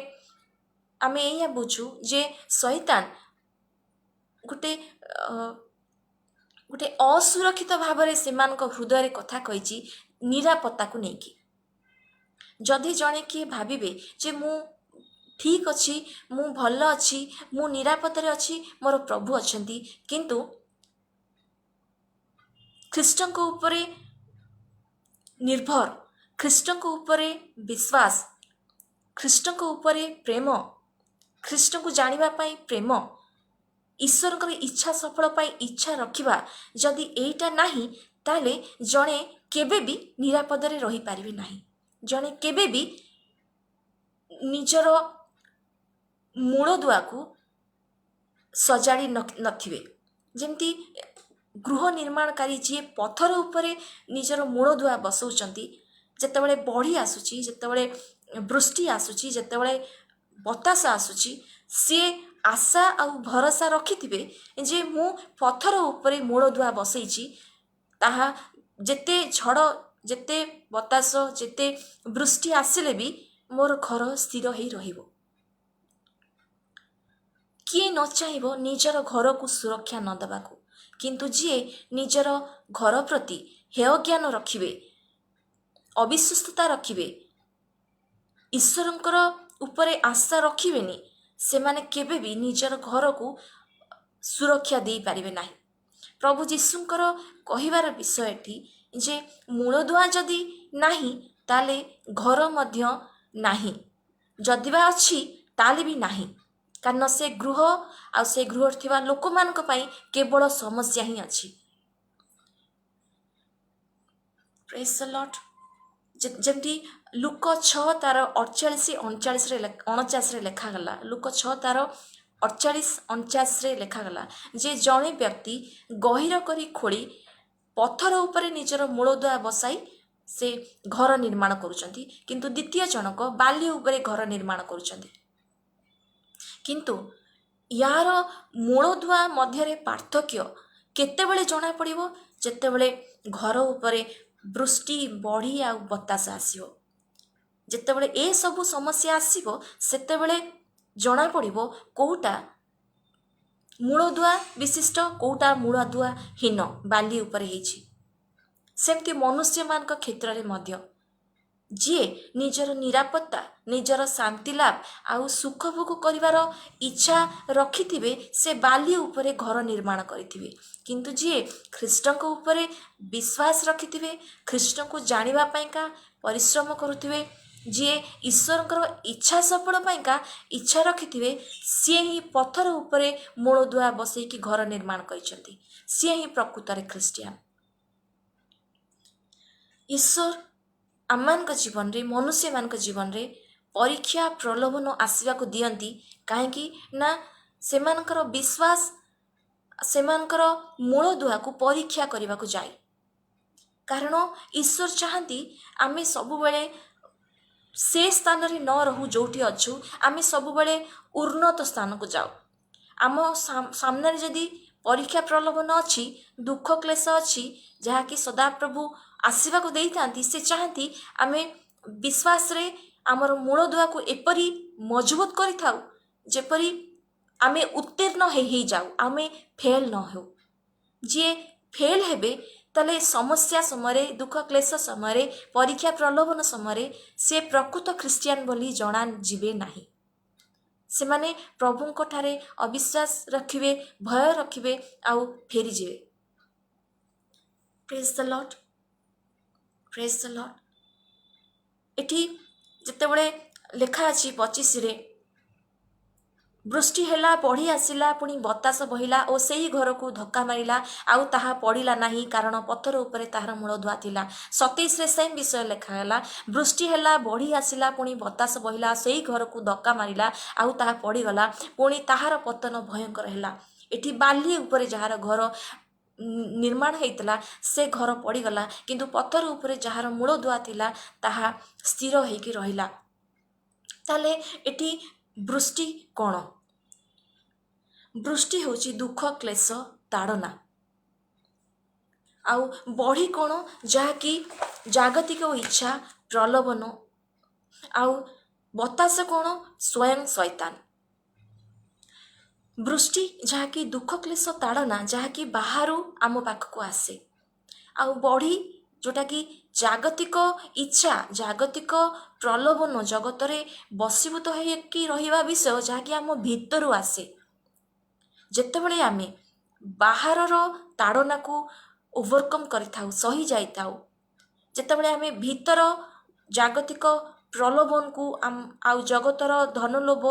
ଆମେ ଏଇଆ ବୁଝୁ ଯେ ଶୈତାନ ଗୋଟେ ଅସୁରକ୍ଷିତ ଭାବରେ ସେମାନଙ୍କ ହୃଦୟରେ କଥା କହିଛି ନିରାପତ୍ତାକୁ ନେଇକି। ଯଦି ଜଣେ କିଏ ଭାବିବେ ଯେ ମୁଁ ଠିକ୍ ଅଛି, ମୁଁ ଭଲ ଅଛି, ମୁଁ ନିରାପଦରେ ଅଛି, ମୋର ପ୍ରଭୁ ଅଛନ୍ତି, କିନ୍ତୁ ଖ୍ରୀଷ୍ଟଙ୍କ ଉପରେ ନିର୍ଭର, ଖ୍ରୀଷ୍ଟଙ୍କ ଉପରେ ବିଶ୍ୱାସ, ଖ୍ରୀଷ୍ଟଙ୍କ ଉପରେ ପ୍ରେମ, ଖ୍ରୀଷ୍ଟଙ୍କୁ ଜାଣିବା ପାଇଁ ପ୍ରେମ, ଈଶ୍ୱରଙ୍କର ଇଚ୍ଛା ସଫଳ ପାଇଁ ଇଚ୍ଛା ରଖିବା ଯଦି ଏଇଟା ନାହିଁ, ତାହେଲେ ଜଣେ କେବେ ବି ନିରାପଦରେ ରହିପାରିବେ ନାହିଁ। ଜଣେ କେବେ ବି ନିଜର ମୂଳଦୁଆକୁ ସଜାଡ଼ି ନଥିବେ। ଯେମିତି ଗୃହ ନିର୍ମାଣକାରୀ ଯିଏ ପଥର ଉପରେ ନିଜର ମୂଳଦୁଆ ବସାଉଛନ୍ତି, ଯେତେବେଳେ ବଢ଼ି ଆସୁଛି, ଯେତେବେଳେ ବୃଷ୍ଟି ଆସୁଛି, ଯେତେବେଳେ ବତାସ ଆସୁଛି, ସିଏ ଆଶା ଆଉ ଭରସା ରଖିଥିବେ ଯେ ମୁଁ ପଥର ଉପରେ ମୂଳଦୁଆ ବସେଇଛି, ତାହା ଯେତେ ଝଡ଼, ଯେତେ ବତାସ, ଯେତେ ବୃଷ୍ଟି ଆସିଲେ ବି ମୋର ଘର ସ୍ଥିର ହେଇ ରହିବ। କିଏ ନ ଚାହିଁବ ନିଜର ଘରକୁ ସୁରକ୍ଷା ନ ଦେବାକୁ? କିନ୍ତୁ ଯିଏ ନିଜର ଘର ପ୍ରତି ହେୟ ଜ୍ଞାନ ରଖିବେ, ଅବିଶ୍ୱସ୍ତତା ରଖିବେ, ଈଶ୍ୱରଙ୍କର ଉପରେ ଆଶା ରଖିବେନି, ସେମାନେ କେବେ ବି ନିଜର ଘରକୁ ସୁରକ୍ଷା ଦେଇପାରିବେ ନାହିଁ। ପ୍ରଭୁ ଯୀଶୁଙ୍କର କହିବାର ବିଷୟ ଏଠି ଯେ ମୂଳଦୁଆ ଯଦି ନାହିଁ ତାହେଲେ ଘର ମଧ୍ୟ ନାହିଁ, ଯଦି ବା ଅଛି ତାହେଲେ ବି ନାହିଁ। କାରଣ ସେ ଗୃହ ଆଉ ସେ ଗୃହରେ ଥିବା ଲୋକମାନଙ୍କ ପାଇଁ କେବଳ ସମସ୍ୟା ହିଁ ଅଛି। ପ୍ରେଜ୍ ଦ ଲର୍ଡ। ଯେମିତି ଲୁକ 6:48-49 ଲେଖାଗଲା, ଲୁକ 6:48-49 ଲେଖାଗଲା ଯେ ଜଣେ ବ୍ୟକ୍ତି ଗହୀର କରି ଖୋଳି ପଥର ଉପରେ ନିଜର ମୂଳଦୁଆ ବସାଇ ସେ ଘର ନିର୍ମାଣ କରୁଛନ୍ତି, କିନ୍ତୁ ଦ୍ୱିତୀୟ ଜଣକ ବାଲି ଉପରେ ଘର ନିର୍ମାଣ କରୁଛନ୍ତି। କିନ୍ତୁ ୟାର ମୂଳଦୁଆ ମଧ୍ୟରେ ପାର୍ଥକ୍ୟ କେତେବେଳେ ଜଣାପଡ଼ିବ? ଯେତେବେଳେ ଘର ଉପରେ ବୃଷ୍ଟି, ବଢ଼ି ଆଉ ବତାସ ଆସିବ। ଯେତେବେଳେ ଏସବୁ ସମସ୍ୟା ଆସିବ ସେତେବେଳେ ଜଣାପଡ଼ିବ କେଉଁଟା ମୂଳଦୁଆ ବିଶିଷ୍ଟ, କେଉଁଟା ମୂଳଦୁଆ ହୀନ, ବାଲି ଉପରେ ହେଇଛି। ସେମିତି ମନୁଷ୍ୟମାନଙ୍କ କ୍ଷେତ୍ରରେ ମଧ୍ୟ ଯିଏ ନିଜର ନିରାପତ୍ତା, ନିଜର ଶାନ୍ତି ଲାଭ ଆଉ ସୁଖ ଭୋଗ କରିବାର ଇଚ୍ଛା ରଖିଥିବେ ସେ ବାଲି ଉପରେ ଘର ନିର୍ମାଣ କରିଥିବେ। କିନ୍ତୁ ଯିଏ ଖ୍ରୀଷ୍ଟଙ୍କ ଉପରେ ବିଶ୍ୱାସ ରଖିଥିବେ, ଖ୍ରୀଷ୍ଟଙ୍କୁ ଜାଣିବା ପାଇଁକା ପରିଶ୍ରମ କରୁଥିବେ, ଯିଏ ଈଶ୍ୱରଙ୍କର ଇଚ୍ଛା ସଫଳ ପାଇଁକା ଇଚ୍ଛା ରଖିଥିବେ, ସିଏ ହିଁ ପଥର ଉପରେ ମୂଳଦୁଆ ବସେଇକି ଘର ନିର୍ମାଣ କରିଛନ୍ତି। ସିଏ ହିଁ ପ୍ରକୃତରେ ଖ୍ରୀଷ୍ଟିଆନ। ଈଶ୍ୱର ଆମମାନଙ୍କ ଜୀବନରେ, ମନୁଷ୍ୟମାନଙ୍କ ଜୀବନରେ ପରୀକ୍ଷା ପ୍ରଲୋଭନ ଆସିବାକୁ ଦିଅନ୍ତି। କାହିଁକି ନା ସେମାନଙ୍କର ବିଶ୍ୱାସ, ସେମାନଙ୍କର ମୂଳଦୁଆକୁ ପରୀକ୍ଷା କରିବାକୁ ଯାଏ। କାରଣ ଈଶ୍ୱର ଚାହାନ୍ତି ଆମେ ସବୁବେଳେ ସେ ସ୍ଥାନରେ ନ ରହୁ ଯେଉଁଠି ଅଛୁ, ଆମେ ସବୁବେଳେ ଉନ୍ନତ ସ୍ଥାନକୁ ଯାଉ। ଆମ ସାମ୍ନାରେ ଯଦି ପରୀକ୍ଷା ପ୍ରଲୋଭନ ଅଛି, ଦୁଃଖ କ୍ଲେଶ ଅଛି, ଯାହାକି ସଦାପ୍ରଭୁ ଆସିବାକୁ ଦେଇଥାନ୍ତି, ସେ ଚାହାନ୍ତି ଆମେ ବିଶ୍ୱାସରେ ଆମର ମୂଳଦୁଆକୁ ଏପରି मजबूत करिथाउ जेपरी आमे उत्तीर्ण हे जाऊ, आमे फेल न हो। जी फेल हेबे तले समस्या समय, दुख क्लेश समय, परीक्षा प्रलोभन समय से प्रकृत ख्रिस्टियान बोली जणा जीवे नाही। से माने प्रभुंक ठारे अविश्वास रखिबे, भय रखिबे आउ फेरी जीवे। Praise the lord, praise the Lord. एठी जेतेबेले लेखा अछि 25 रे, वृष्टि हेला, बढ़ी आसिला, पुणी बतास बहिला और सेही घर को धक्का मारिला, आउ ताहा पड़िला नाही कारण पत्थर उपरे ताहार मूलदुआ थिला। 27 रे सेम विषय लेखा हेला, वृष्टि हेला, बढ़ी आसिला, पुणी बतास बहिला, सेही घर को धक्का मारिला, आउ ताहा पड़ीगला, पुणी ताहार पतन भयंकर हेला। एठी बाली उपरे जहार घर निर्माण हेइतला से घर पड़ीगला, किंतु पत्थर उपरे जहार मूलदुआ थिला ताहा स्थिर हेइकी रहिला। ताले एठी वृष्टि कौन? वृष्टि होची दुख क्लेश ताड़ना। आउ बढ़ी कौन? जहाँकि जागतिक इच्छा प्रलोभन। आउ बतास कौन? स्वयं शैतान। वृष्टि जहाँकि दुख क्लेश ताड़ना, जहाँकि बाहरु आम पाखक आसे। आउ बढ़ी जोटा कि जागतिक इच्छा, जागतिक प्रलोभन, जगतरे बसीभूत होइकी रहिबा विषय जहाँकि आम भितरु आसे। जेतेबेले आमे बाहरर ताड़ना को ओवरकम करिथाउ, सही जाइथाउ, जेतेबेले आमे भीतर जागतिक प्रलोभन को आउ जगतर धनलोभ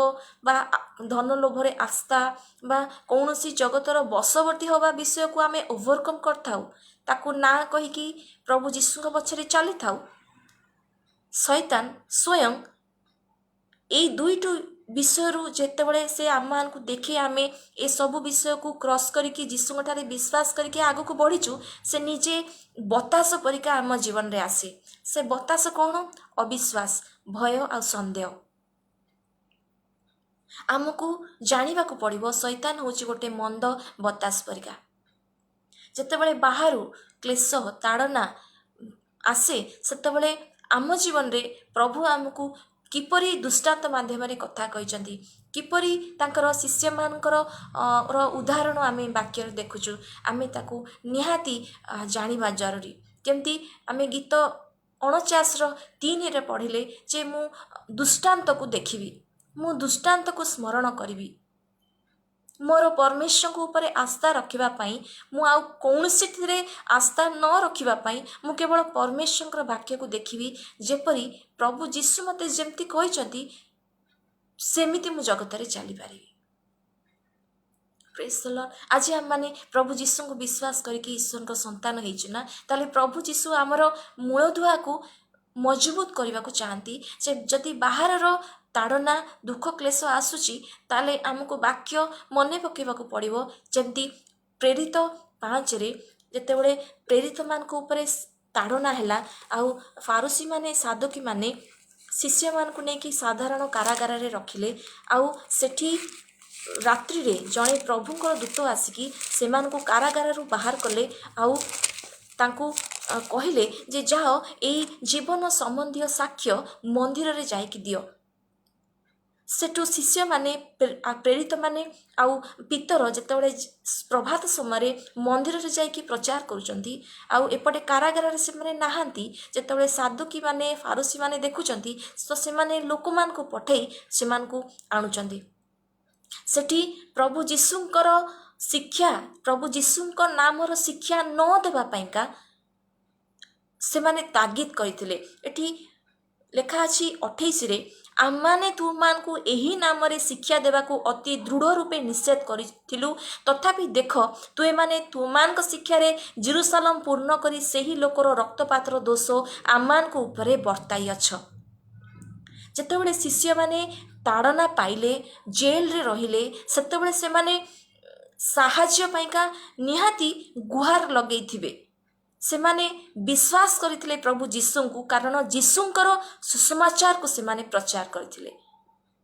बा धनलोभरे आस्था बा कौनसी जगतर बसवर्ती होवा विषय को आमे ओवरकम करथाउ, ताकू ना कहिकी प्रभु जीशुଙ୍କ पछरे चली थाउ, शैतान स्वयं एई दुईटु विषयरू जेतेबेले से आम को देखे आमे ए सबु विषय को क्रॉस करिकी जीशुଙ୍କ ठारे विश्वास करिकी आगो को बढ़ीचु, से निजे बतास परिका आम जीवन रे आसे। से बतास कौन? अविश्वास, भय आ संदेह। आमको जानिबा को पड़िबो शैतान होची गोटे मंद बतास परिका। जेतेबेले बाहरु क्लेश ताड़ना आसे सेतेबेले आम जीवन रे प्रभु आमको किपरि दुष्टांत माध्यम कथा कहते, किपरि तांकर शिष्य मानकर उदाहरण आमे वाक्य देखुचु, आमे ताकू निहाती जानिबा जरूरी। केमती आमे गीत 49:3 रे पढ़िले जे मु दुष्टांत को देखिबी, मु दुष्टांत को स्मरण करिबी, मोर परमेश्वर को ऊपर आस्था रखिबा पाई मु आउ कौनसी थिरे आस्था न रखिबा पाई मु केवल परमेश्वर वाक्य को देखिबी, जेपरी प्रभु जीशु मते जेमती कहिसंती सेमिति मु जगत रे चली पारिबी। Praise the Lord. आज हम माने प्रभु जीशु को विश्वास करके ईश्वर को संतान हेइछु ना, ताले प्रभु जीशु आमर मूलधुआ को मजबूत करने को चाहती। से जदि बाहर ताड़ना दुख क्लेश आसूची ताले आमको वाक्य मन पकेबा को पड़िबो। जमती प्रेरित 5 रे जेतेबेले प्रेरित मान को ऊपर ताड़ना हैला, आउ फारूसी माने साधुकी माने शिष्य मान को नेकी साधारण कारागार रे रखिले, आउ सेठी रात्रि रे जणे प्रभुंकर दूत आसिकी सेमान को कारागार रु बाहर कले, आउ तांको कहिले जे जाओ एई जीवन संबंधी साक्ष्य मंदिर रे जाइकी दियो। सेठु शिष्य माने प्रेरित माने आउ पितर जेतेबेले प्रभात समय मंदिर रे जाइकी प्रचार करूचंती, आउ एपटे कारागार रे से माने नाहांती। जेतेबेले साधुकी माने फारूसी माने देखुचंती तो से माने लोक मान को पठेई से मान को आणुचंती। सेठी प्रभु जीशुंकर शिक्षा, प्रभु जीशुंकर नामर शिक्षा न देबा पाइका से माने तागिद करिथिले। एठी लेखा अछि 28 रे, आमाने तुमान को एही नाम रे शिक्षा देबा को अति दृढ़ रूपे निषेध करिथिलु, तथापि देख तुए माने तुमान को शिक्षा रे जेरूशलेम पूर्ण करी सेही लोकर रक्तपातर दोष आमान को ऊपरे बर्ताई अछ। जेतेबेले शिष्य माने ताड़ना पाइले, जेल रे रहिले, सेतेबेले से माने साहाଯ୍ୟ पाइका निहाती गुहार लगेइथिबे। से माने विश्वास करथिले प्रभु जीशु को, कारण जीशुंकर सुसमाचार को से माने प्रचार करथिले।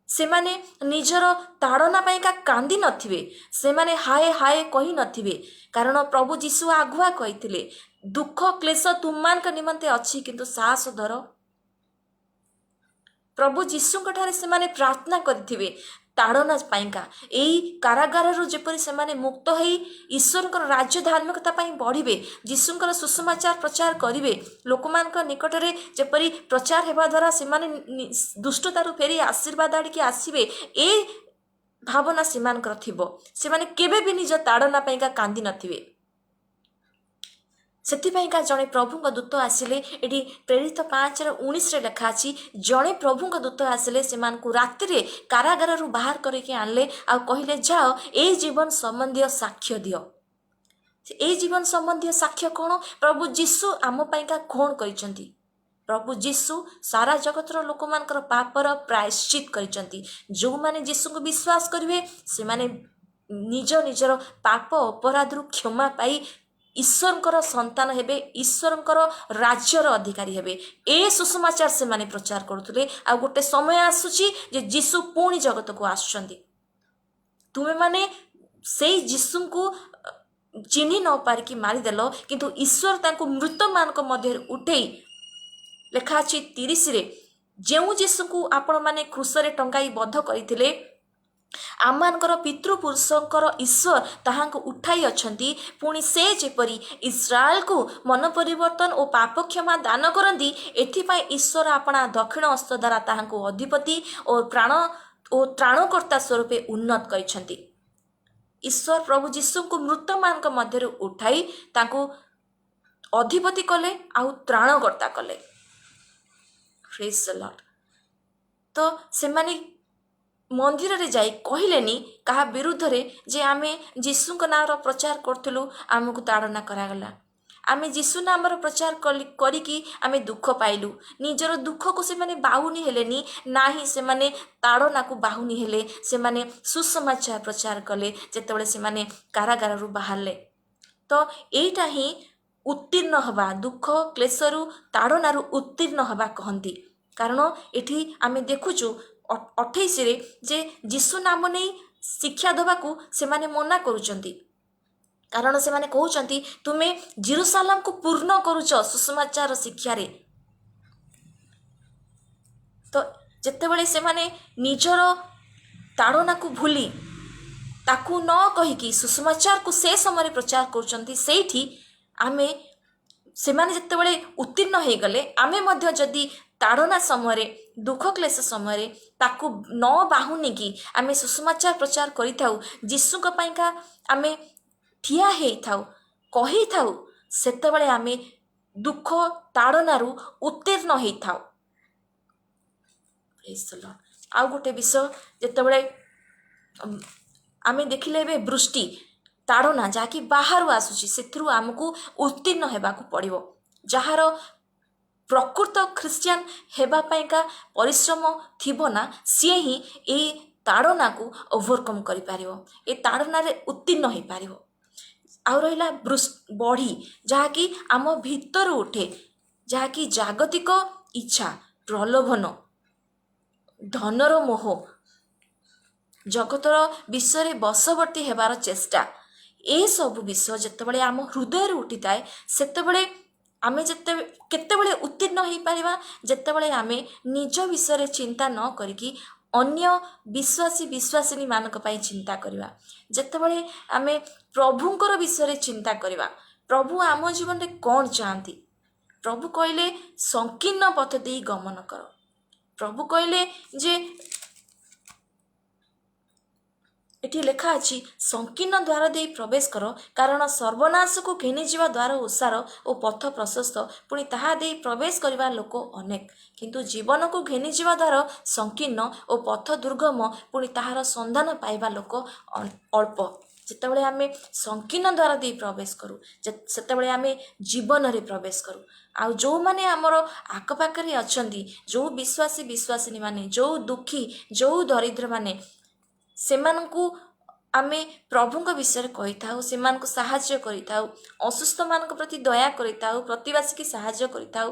से माने निजर ताड़ना पाइका कांदी नथिबे, से माने हाय हाय कहि नथिबे, कारण प्रभु जीशु आगुआ कहिथिले दुख क्लेश तुमान का निमंते अछि, किंतु साहस धर, प्रभु जीशुଙ୍କଠାରେ ସେମାନେ ପ୍ରାର୍ଥନା କରିଥିବେ ତାଡ଼ନା ପାଇଁକା ଏଇ କାରାଗାରରୁ ଯେପରି ସେମାନେ ମୁକ୍ତ ହୋଇ ଈଶ୍ୱରଙ୍କର ରାଜ୍ୟ ଧାର୍ମିକତା ପାଇଁ ବଢ଼ିବେ, ଯୀଶୁଙ୍କର ସୁସମାଚାର ପ୍ରଚାର କରିବେ, ଲୋକମାନଙ୍କ ନିକଟରେ ଯେପରି ପ୍ରଚାର ହେବା ଦ୍ୱାରା ସେମାନେ ଦୁଷ୍ଟତାରୁ ଫେରି ଆଶୀର୍ବାଦ ଆଡ଼ିକି ଆସିବେ, ଏ ଭାବନା ସେମାନଙ୍କର ଥିବ। ସେମାନେ କେବେ ବି ନିଜ ତାଡ଼ନା ପାଇଁକା କାନ୍ଦି ନଥିବେ। ସେଥିପାଇଁକା ଜଣେ ପ୍ରଭୁଙ୍କ ଦୂତ ଆସିଲେ, ଏଠି ପ୍ରେରିତ 5:19 ଲେଖା ଅଛି, ଜଣେ ପ୍ରଭୁଙ୍କ ଦୂତ ଆସିଲେ ସେମାନଙ୍କୁ ରାତିରେ କାରାଗାରରୁ ବାହାର କରିକି ଆଣିଲେ ଆଉ କହିଲେ, ଯାଅ ଏଇ ଜୀବନ ସମ୍ବନ୍ଧୀୟ ସାକ୍ଷ୍ୟ ଦିଅ। ଏଇ ଜୀବନ ସମ୍ବନ୍ଧୀୟ ସାକ୍ଷ୍ୟ କ'ଣ? ପ୍ରଭୁ ଯୀଶୁ ଆମ ପାଇଁକା କ'ଣ କରିଛନ୍ତି? ପ୍ରଭୁ ଯୀଶୁ ସାରା ଜଗତର ଲୋକମାନଙ୍କର ପାପର ପ୍ରାୟଶ୍ଚିତ କରିଛନ୍ତି। ଯେଉଁମାନେ ଯୀଶୁଙ୍କୁ ବିଶ୍ୱାସ କରିବେ ସେମାନେ ନିଜର ପାପ ଅପରାଧରୁ କ୍ଷମା ପାଇ ଈଶ୍ୱରଙ୍କର ସନ୍ତାନ ହେବେ, ଈଶ୍ୱରଙ୍କର ରାଜ୍ୟର ଅଧିକାରୀ ହେବେ। ଏ ସୁସମାଚାର ସେମାନେ ପ୍ରଚାର କରୁଥିଲେ। ଆଉ ଗୋଟେ ସମୟ ଆସୁଛି ଯେ ଯୀଶୁ ପୁଣି ଜଗତକୁ ଆସୁଛନ୍ତି। ତୁମେମାନେ ସେଇ ଯୀଶୁଙ୍କୁ ଚିହ୍ନି ନ ପାରିକି ମାରିଦେଲ, କିନ୍ତୁ ଈଶ୍ୱର ତାଙ୍କୁ ମୃତମାନଙ୍କ ମଧ୍ୟରେ ଉଠେଇ, ଲେଖା ଅଛି 30ରେ, ଯେଉଁ ଯୀଶୁଙ୍କୁ ଆପଣମାନେ କ୍ରୁଶରେ ଟଙ୍ଗାଇ ବଧ କରିଥିଲେ, ଆମମାନଙ୍କର ପିତୃପୁରୁଷଙ୍କର ଈଶ୍ୱର ତାହାଙ୍କୁ ଉଠାଇ ଅଛନ୍ତି। ପୁଣି ସେ ଯେପରି ଇସ୍ରାଏଲକୁ ମନ ପରିବର୍ତ୍ତନ ଓ ପାପ କ୍ଷମା ଦାନ କରନ୍ତି, ଏଥିପାଇଁ ଈଶ୍ୱର ଆପଣା ଦକ୍ଷିଣ ହସ୍ତ ଦ୍ୱାରା ତାହାଙ୍କୁ ଅଧିପତି ଓ ତ୍ରାଣକର୍ତ୍ତା ସ୍ୱରୂପେ ଉନ୍ନତ କରିଛନ୍ତି। ଈଶ୍ୱର ପ୍ରଭୁ ଯୀଶୁଙ୍କୁ ମୃତମାନଙ୍କ ମଧ୍ୟରୁ ଉଠାଇ ତାଙ୍କୁ ଅଧିପତି କଲେ ଆଉ ତ୍ରାଣକର୍ତ୍ତା କଲେ। ପ୍ରେଜ୍ ଦ ଲର୍ଡ। ତ ସେମାନେ ମନ୍ଦିରରେ ଯାଇ କହିଲେନି କାହା ବିରୁଦ୍ଧରେ ଯେ ଆମେ ଯୀଶୁଙ୍କ ନାଁର ପ୍ରଚାର କରୁଥିଲୁ, ଆମକୁ ତାଡ଼ନା କରାଗଲା, ଆମେ ଯୀଶୁ ନାମର ପ୍ରଚାର କରିକି ଆମେ ଦୁଃଖ ପାଇଲୁ। ନିଜର ଦୁଃଖକୁ ସେମାନେ ବାହୁନି ହେଲେନି, ନାହିଁ ସେମାନେ ତାଡ଼ନାକୁ ବାହୁନି ହେଲେ। ସେମାନେ ସୁସମାଚାର ପ୍ରଚାର କଲେ ଯେତେବେଳେ ସେମାନେ କାରାଗାରରୁ ବାହାରିଲେ। ତ ଏଇଟା ହିଁ ଉତ୍ତୀର୍ଣ୍ଣ ହେବା, ଦୁଃଖ କ୍ଲେଶରୁ ତାଡ଼ନାରୁ ଉତ୍ତୀର୍ଣ୍ଣ ହେବା କହନ୍ତି। କାରଣ ଏଠି ଆମେ ଦେଖୁଛୁ 28ରେ ଯେ ଯୀଶୁ ନାମ ନେଇ ଶିକ୍ଷା ଦେବାକୁ ସେମାନେ ମନା କରୁଛନ୍ତି। କାରଣ ସେମାନେ କହୁଛନ୍ତି, ତୁମେ ଜେରୁସାଲେମକୁ ପୂର୍ଣ୍ଣ କରୁଛ ସୁସମାଚାର ଶିକ୍ଷାରେ। ତ ଯେତେବେଳେ ସେମାନେ ନିଜର ତାଡ଼ନାକୁ ଭୁଲି ତାକୁ ନ କହିକି ସୁସମାଚାରକୁ ସେ ସମୟରେ ପ୍ରଚାର କରୁଛନ୍ତି, ସେଇଠି ସେମାନେ ଯେତେବେଳେ ଉତ୍ତୀର୍ଣ୍ଣ ହେଇଗଲେ, ଆମେ ମଧ୍ୟ ଯଦି ତାଡ଼ନା ସମୟରେ, ଦୁଃଖ କ୍ଲେଶ ସମୟରେ ତାକୁ ନ ବାହୁନିକି ଆମେ ସୁସମାଚାର ପ୍ରଚାର କରିଥାଉ, ଯୀଶୁଙ୍କ ପାଇଁକା ଆମେ ଠିଆ ହେଇଥାଉ, କହିଥାଉ, ସେତେବେଳେ ଆମେ ଦୁଃଖ ତାଡ଼ନାରୁ ଉତ୍ତୀର୍ଣ୍ଣ ହେଇଥାଉ। ଆଉ ଗୋଟେ ବିଷୟ, ଯେତେବେଳେ ଆମେ ଦେଖିଲେ ଏବେ ବୃଷ୍ଟି ତାଡ଼ନା ଯାହାକି ବାହାରୁ ଆସୁଛି, ସେଥିରୁ ଆମକୁ ଉତ୍ତୀର୍ଣ୍ଣ ହେବାକୁ ପଡ଼ିବ। ଯାହାର ପ୍ରକୃତ ଖ୍ରୀଷ୍ଟିଆନ ହେବା ପାଇଁକା ପରିଶ୍ରମ ଥିବ ନା, ସିଏ ହିଁ ଏଇ ତାଡ଼ନାକୁ ଓଭରକମ୍ କରିପାରିବ, ଏ ତାଡ଼ନାରେ ଉତ୍ତୀର୍ଣ୍ଣ ହେଇପାରିବ। ଆଉ ରହିଲା ବଢ଼ି, ଯାହାକି ଆମ ଭିତରୁ ଉଠେ, ଯାହାକି ଜାଗତିକ ଇଚ୍ଛା, ପ୍ରଲୋଭନ, ଧନର ମୋହ, ଜଗତର ବିଷୟରେ ବଶବର୍ତ୍ତୀ ହେବାର ଚେଷ୍ଟା, ଏସବୁ ବିଷୟ ଯେତେବେଳେ ଆମ ହୃଦୟରୁ ଉଠିଥାଏ, ସେତେବେଳେ ଆମେ କେତେବେଳେ ଉତ୍ତୀର୍ଣ୍ଣ ହେଇପାରିବା? ଯେତେବେଳେ ଆମେ ନିଜ ବିଷୟରେ ଚିନ୍ତା ନ କରିକି ଅନ୍ୟ ବିଶ୍ୱାସିନୀମାନଙ୍କ ପାଇଁ ଚିନ୍ତା କରିବା। ଯେତେବେଳେ ଆମେ ପ୍ରଭୁଙ୍କର ବିଷୟରେ ଚିନ୍ତା କରିବା, ପ୍ରଭୁ ଆମ ଜୀବନରେ କ'ଣ ଚାହାନ୍ତି? ପ୍ରଭୁ କହିଲେ ସଂକୀର୍ଣ୍ଣ ପଥ ଦେଇ ଗମନ କର। ପ୍ରଭୁ କହିଲେ ଯେ, ଏଠି ଲେଖା ଅଛି, ସଂକୀର୍ଣ୍ଣ ଦ୍ୱାର ଦେଇ ପ୍ରବେଶ କର, କାରଣ ସର୍ବନାଶକୁ ଘେନିଯିବା ଦ୍ୱାର ଓସାର ଓ ପଥ ପ୍ରଶସ୍ତ, ପୁଣି ତାହା ଦେଇ ପ୍ରବେଶ କରିବା ଲୋକ ଅନେକ, କିନ୍ତୁ ଜୀବନକୁ ଘେନିଯିବା ଦ୍ୱାର ସଂକୀର୍ଣ୍ଣ ଓ ପଥ ଦୁର୍ଗମ, ପୁଣି ତାହାର ସନ୍ଧାନ ପାଇବା ଲୋକ ଅଳ୍ପ। ଯେତେବେଳେ ଆମେ ସଂକୀର୍ଣ୍ଣ ଦ୍ୱାର ଦେଇ ପ୍ରବେଶ କରୁ, ସେତେବେଳେ ଆମେ ଜୀବନରେ ପ୍ରବେଶ କରୁ। ଆଉ ଯେଉଁମାନେ ଆମର ଆଖପାଖରେ ଅଛନ୍ତି, ଯେଉଁ ବିଶ୍ୱାସିନୀମାନେ, ଯେଉଁ ଦୁଃଖୀ, ଯେଉଁ ଦରିଦ୍ରମାନେ, ସେମାନଙ୍କୁ ଆମେ ପ୍ରଭୁଙ୍କ ବିଷୟରେ କହିଥାଉ, ସେମାନଙ୍କୁ ସାହାଯ୍ୟ କରିଥାଉ, ଅସୁସ୍ଥମାନଙ୍କ ପ୍ରତି ଦୟା କରିଥାଉ, ପ୍ରତିବାସୀକି ସାହାଯ୍ୟ କରିଥାଉ,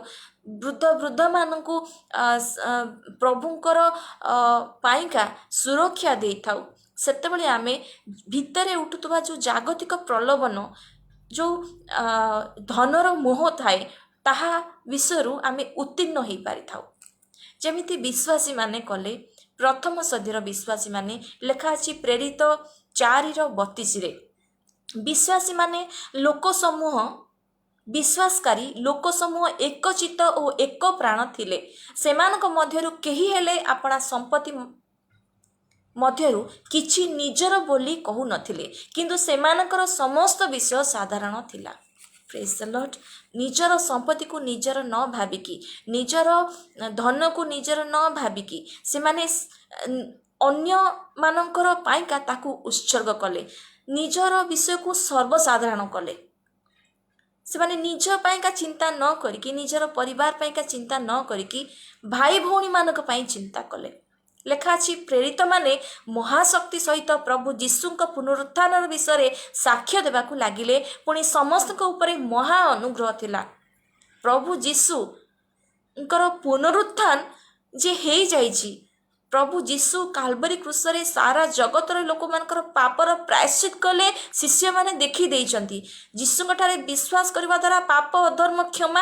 ବୃଦ୍ଧମାନଙ୍କୁ ପ୍ରଭୁଙ୍କର ପାଇଁକା ସୁରକ୍ଷା ଦେଇଥାଉ। ସେତେବେଳେ ଆମେ ଭିତରେ ଉଠୁଥିବା ଯେଉଁ ଜାଗତିକ ପ୍ରଲୋଭନ, ଯେଉଁ ଧନର ମୋହ ଥାଏ, ତାହା ବିଷୟରୁ ଆମେ ଉତ୍ତୀର୍ଣ୍ଣ ହେଇପାରିଥାଉ। ଯେମିତି ବିଶ୍ୱାସୀ ମାନେ କଲେ। ପ୍ରଥମ ସଦୀର ବିଶ୍ୱାସୀ ମାନେ ଲେଖା ଅଛି ପ୍ରେରିତ 4:32ରେ। ବିଶ୍ୱାସୀ ମାନେ ଲୋକ ସମୂହ ବିଶ୍ୱାସକାରୀ ଲୋକ ସମୂହ ଏକଚିତ ଓ ଏକ ପ୍ରାଣ ଥିଲେ। ସେମାନଙ୍କ ମଧ୍ୟରୁ କେହି ହେଲେ ଆପଣା ସମ୍ପତ୍ତି ମଧ୍ୟରୁ କିଛି ନିଜର ବୋଲି କହୁନଥିଲେ, କିନ୍ତୁ ସେମାନଙ୍କର ସମସ୍ତ ବିଷୟ ସାଧାରଣ ଥିଲା। ପ୍ରେଜ୍ ଦ ଲର୍ଡ। ନିଜର ସମ୍ପତ୍ତିକୁ ନିଜର ନ ଭାବିକି, ନିଜର ଧନକୁ ନିଜର ନ ଭାବିକି ସେମାନେ ଅନ୍ୟମାନଙ୍କର ପାଇଁକା ତାକୁ ଉତ୍ସର୍ଗ କଲେ। ନିଜର ବିଷୟକୁ ସର୍ବସାଧାରଣ କଲେ। ସେମାନେ ନିଜ ପାଇଁକା ଚିନ୍ତା ନ କରିକି, ନିଜର ପରିବାର ପାଇଁକା ଚିନ୍ତା ନ କରିକି ଭାଇ ଭଉଣୀମାନଙ୍କ ପାଇଁ ଚିନ୍ତା କଲେ। ଲେଖା ଅଛି ପ୍ରେରିତମାନେ ମହାଶକ୍ତି ସହିତ ପ୍ରଭୁ ଯୀଶୁଙ୍କ ପୁନରୁତ୍ଥାନର ବିଷୟରେ ସାକ୍ଷ୍ୟ ଦେବାକୁ ଲାଗିଲେ। ପୁଣି ସମସ୍ତଙ୍କ ଉପରେ ମହା ଅନୁଗ୍ରହ ଥିଲା। ପ୍ରଭୁ ଯୀଶୁଙ୍କର ପୁନରୁତ୍ଥାନ ଯେ ହେଇଯାଇଛି, ପ୍ରଭୁ ଯୀଶୁ କାଲବରୀ କ୍ରୁଶରେ ସାରା ଜଗତର ଲୋକମାନଙ୍କର ପାପର ପ୍ରାୟଶ୍ଚିତ କଲେ ଶିଷ୍ୟମାନେ ଦେଖି ଦେଇଛନ୍ତି। ଯୀଶୁଙ୍କଠାରେ ବିଶ୍ୱାସ କରିବା ଦ୍ୱାରା ପାପ ଅଧର୍ମ କ୍ଷମା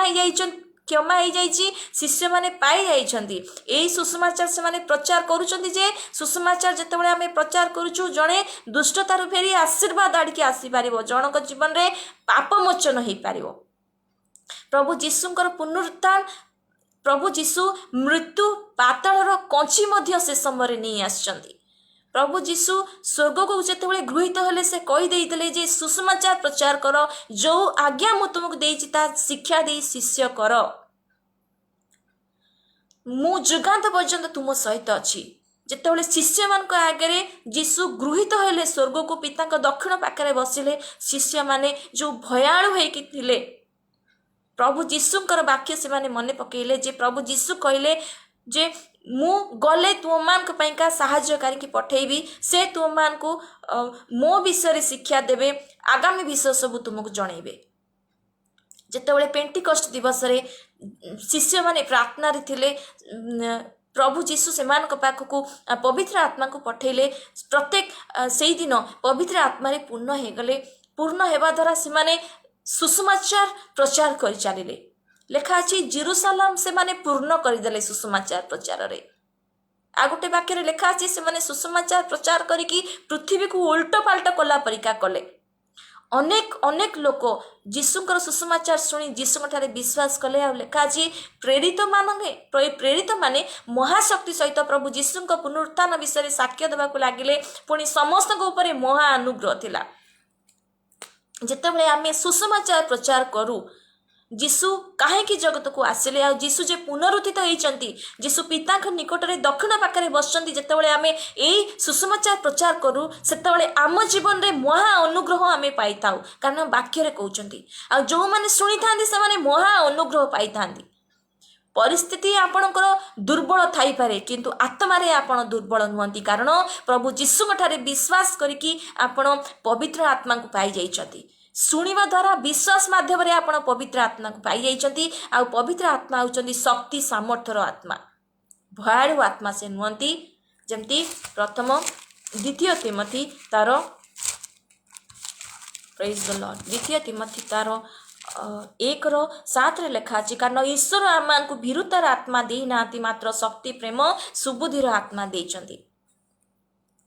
ହେଇଯାଇଛି। ଶିଷ୍ୟମାନେ ପାଇଯାଇଛନ୍ତି। ଏହି ସୁସମାଚାର ସେମାନେ ପ୍ରଚାର କରୁଛନ୍ତି ଯେ ସୁସମାଚାର ଯେତେବେଳେ ଆମେ ପ୍ରଚାର କରୁଛୁ, ଜଣେ ଦୁଷ୍ଟତାରୁ ଫେରି ଆଶୀର୍ବାଦ ଆଡ଼ିକି ଆସିପାରିବ, ଜଣଙ୍କ ଜୀବନରେ ପାପ ମୋଚନ ହେଇପାରିବ। ପ୍ରଭୁ ଯୀଶୁଙ୍କର ପୁନରୁତ୍ଥାନ, ପ୍ରଭୁ ଯୀଶୁ ମୃତ୍ୟୁ ପାତାଳର କଞ୍ଚି ମଧ୍ୟ ସେ ସମୟରେ ନେଇ ଆସିଛନ୍ତି। ପ୍ରଭୁ ଯୀଶୁ ସ୍ୱର୍ଗକୁ ଯେତେବେଳେ ଗୃହୀତ ହେଲେ ସେ କହିଦେଇଥିଲେ ଯେ ସୁସମାଚାର ପ୍ରଚାର କର, ଯୋଉ ଆଜ୍ଞା ମୁଁ ତୁମକୁ ଦେଇଛି ତା ଶିକ୍ଷା ଦେଇ ଶିଷ୍ୟ କର। ମୁଁ ଯୁଗାନ୍ତ ପର୍ଯ୍ୟନ୍ତ ତୁମ ସହିତ ଅଛି। ଯେତେବେଳେ ଶିଷ୍ୟମାନଙ୍କ ଆଗରେ ଯୀଶୁ ଗୃହୀତ ହେଲେ ସ୍ୱର୍ଗକୁ, ପିତାଙ୍କ ଦକ୍ଷିଣ ପାଖରେ ବସିଲେ, ଶିଷ୍ୟମାନେ ଯୋଉ ଭୟାଳୁ ହେଇକି ଥିଲେ, ପ୍ରଭୁ ଯୀଶୁଙ୍କର ବାକ୍ୟ ସେମାନେ ମନେ ପକେଇଲେ ଯେ ପ୍ରଭୁ ଯୀଶୁ କହିଲେ ଯେ ମୁଁ ଗଲେ ତୁମମାନଙ୍କ ପାଇଁକା ସାହାଯ୍ୟକାରୀକି ପଠେଇବି, ସେ ତୁମମାନଙ୍କୁ ମୋ ବିଷୟରେ ଶିକ୍ଷା ଦେବେ, ଆଗାମୀ ବିଷୟ ସବୁ ତୁମକୁ ଜଣେଇବେ। ଯେତେବେଳେ ପେଣ୍ଟିକଷ୍ଟ ଦିବସରେ ଶିଷ୍ୟମାନେ ପ୍ରାର୍ଥନାରେ ଥିଲେ, ପ୍ରଭୁ ଯୀଶୁ ସେମାନଙ୍କ ପାଖକୁ ପବିତ୍ର ଆତ୍ମାକୁ ପଠେଇଲେ। ପ୍ରତ୍ୟେକ ସେଇଦିନ ପବିତ୍ର ଆତ୍ମାରେ ପୂର୍ଣ୍ଣ ହେଇଗଲେ। ପୂର୍ଣ୍ଣ ହେବା ଦ୍ୱାରା ସେମାନେ ସୁସମାଚାର ପ୍ରଚାର କରି ଚାଲିଲେ। ଲେଖା ଅଛି ଜେରୁସାଲେମ ସେମାନେ ପୂର୍ଣ୍ଣ କରିଦେଲେ ସୁସମାଚାର ପ୍ରଚାରରେ। ଆଉ ଗୋଟେ ବାକ୍ୟରେ ଲେଖା ଅଛି ସେମାନେ ସୁସମାଚାର ପ୍ରଚାର କରିକି ପୃଥିବୀକୁ ଉଲ୍ଟ ପାଲ୍ଟ କଲା ପରିକା କଲେ। ଅନେକ ଲୋକ ଯୀଶୁଙ୍କର ସୁସମାଚାର ଶୁଣି ଯୀଶୁଙ୍କଠାରେ ବିଶ୍ୱାସ କଲେ। ଆଉ ଲେଖା ଅଛି ପ୍ରେରିତମାନେ ମହାଶକ୍ତି ସହିତ ପ୍ରଭୁ ଯୀଶୁଙ୍କ ପୁନରୁତ୍ଥାନ ବିଷୟରେ ସାକ୍ଷ୍ୟ ଦେବାକୁ ଲାଗିଲେ। ପୁଣି ସମସ୍ତଙ୍କ ଉପରେ ମହା ଅନୁଗ୍ରହ ଥିଲା। ଯେତେବେଳେ ଆମେ ସୁସମାଚାର ପ୍ରଚାର କରୁ, ଯୀଶୁ କାହିଁକି ଜଗତକୁ ଆସିଲେ, ଆଉ ଯୀଶୁ ଯେ ପୁନରୁତ୍ଥିତ ହେଇଛନ୍ତି, ଯୀଶୁ ପିତାଙ୍କ ନିକଟରେ ଦକ୍ଷିଣ ପାଖରେ ବସିଛନ୍ତି, ଯେତେବେଳେ ଆମେ ଏଇ ସୁସମାଚାର ପ୍ରଚାର କରୁ, ସେତେବେଳେ ଆମ ଜୀବନରେ ମହା ଅନୁଗ୍ରହ ଆମେ ପାଇଥାଉ। କାରଣ ବାକ୍ୟରେ କହୁଛନ୍ତି, ଆଉ ଯେଉଁମାନେ ଶୁଣିଥାନ୍ତି ସେମାନେ ମହା ଅନୁଗ୍ରହ ପାଇଥାନ୍ତି। ପରିସ୍ଥିତି ଆପଣଙ୍କର ଦୁର୍ବଳ ଥାଇପାରେ, କିନ୍ତୁ ଆତ୍ମାରେ ଆପଣ ଦୁର୍ବଳ ନୁହନ୍ତି। କାରଣ ପ୍ରଭୁ ଯୀଶୁଙ୍କଠାରେ ବିଶ୍ୱାସ କରିକି ଆପଣ ପବିତ୍ର ଆତ୍ମାଙ୍କୁ ପାଇଯାଇଛନ୍ତି। ଶୁଣିବା ଦ୍ୱାରା ବିଶ୍ୱାସ ମାଧ୍ୟମରେ ଆପଣ ପବିତ୍ର ଆତ୍ମାକୁ ପାଇଯାଇଛନ୍ତି। ଆଉ ପବିତ୍ର ଆତ୍ମା ହେଉଛନ୍ତି ଶକ୍ତି ସାମର୍ଥ୍ୟର ଆତ୍ମା, ଭୟାଳୁ ଆତ୍ମା ସେ ନୁହନ୍ତି। ଯେମିତି ଦ୍ୱିତୀୟ ତିମୋଥୀ ତାର 1:7 ଲେଖା ଅଛି, କାରଣ ଈଶ୍ୱର ଆମକୁ ଭୀରୁତାର ଆତ୍ମା ଦେଇନାହାନ୍ତି, ମାତ୍ର ଶକ୍ତି, ପ୍ରେମ, ସୁବୁଦ୍ଧିର ଆତ୍ମା ଦେଇଛନ୍ତି।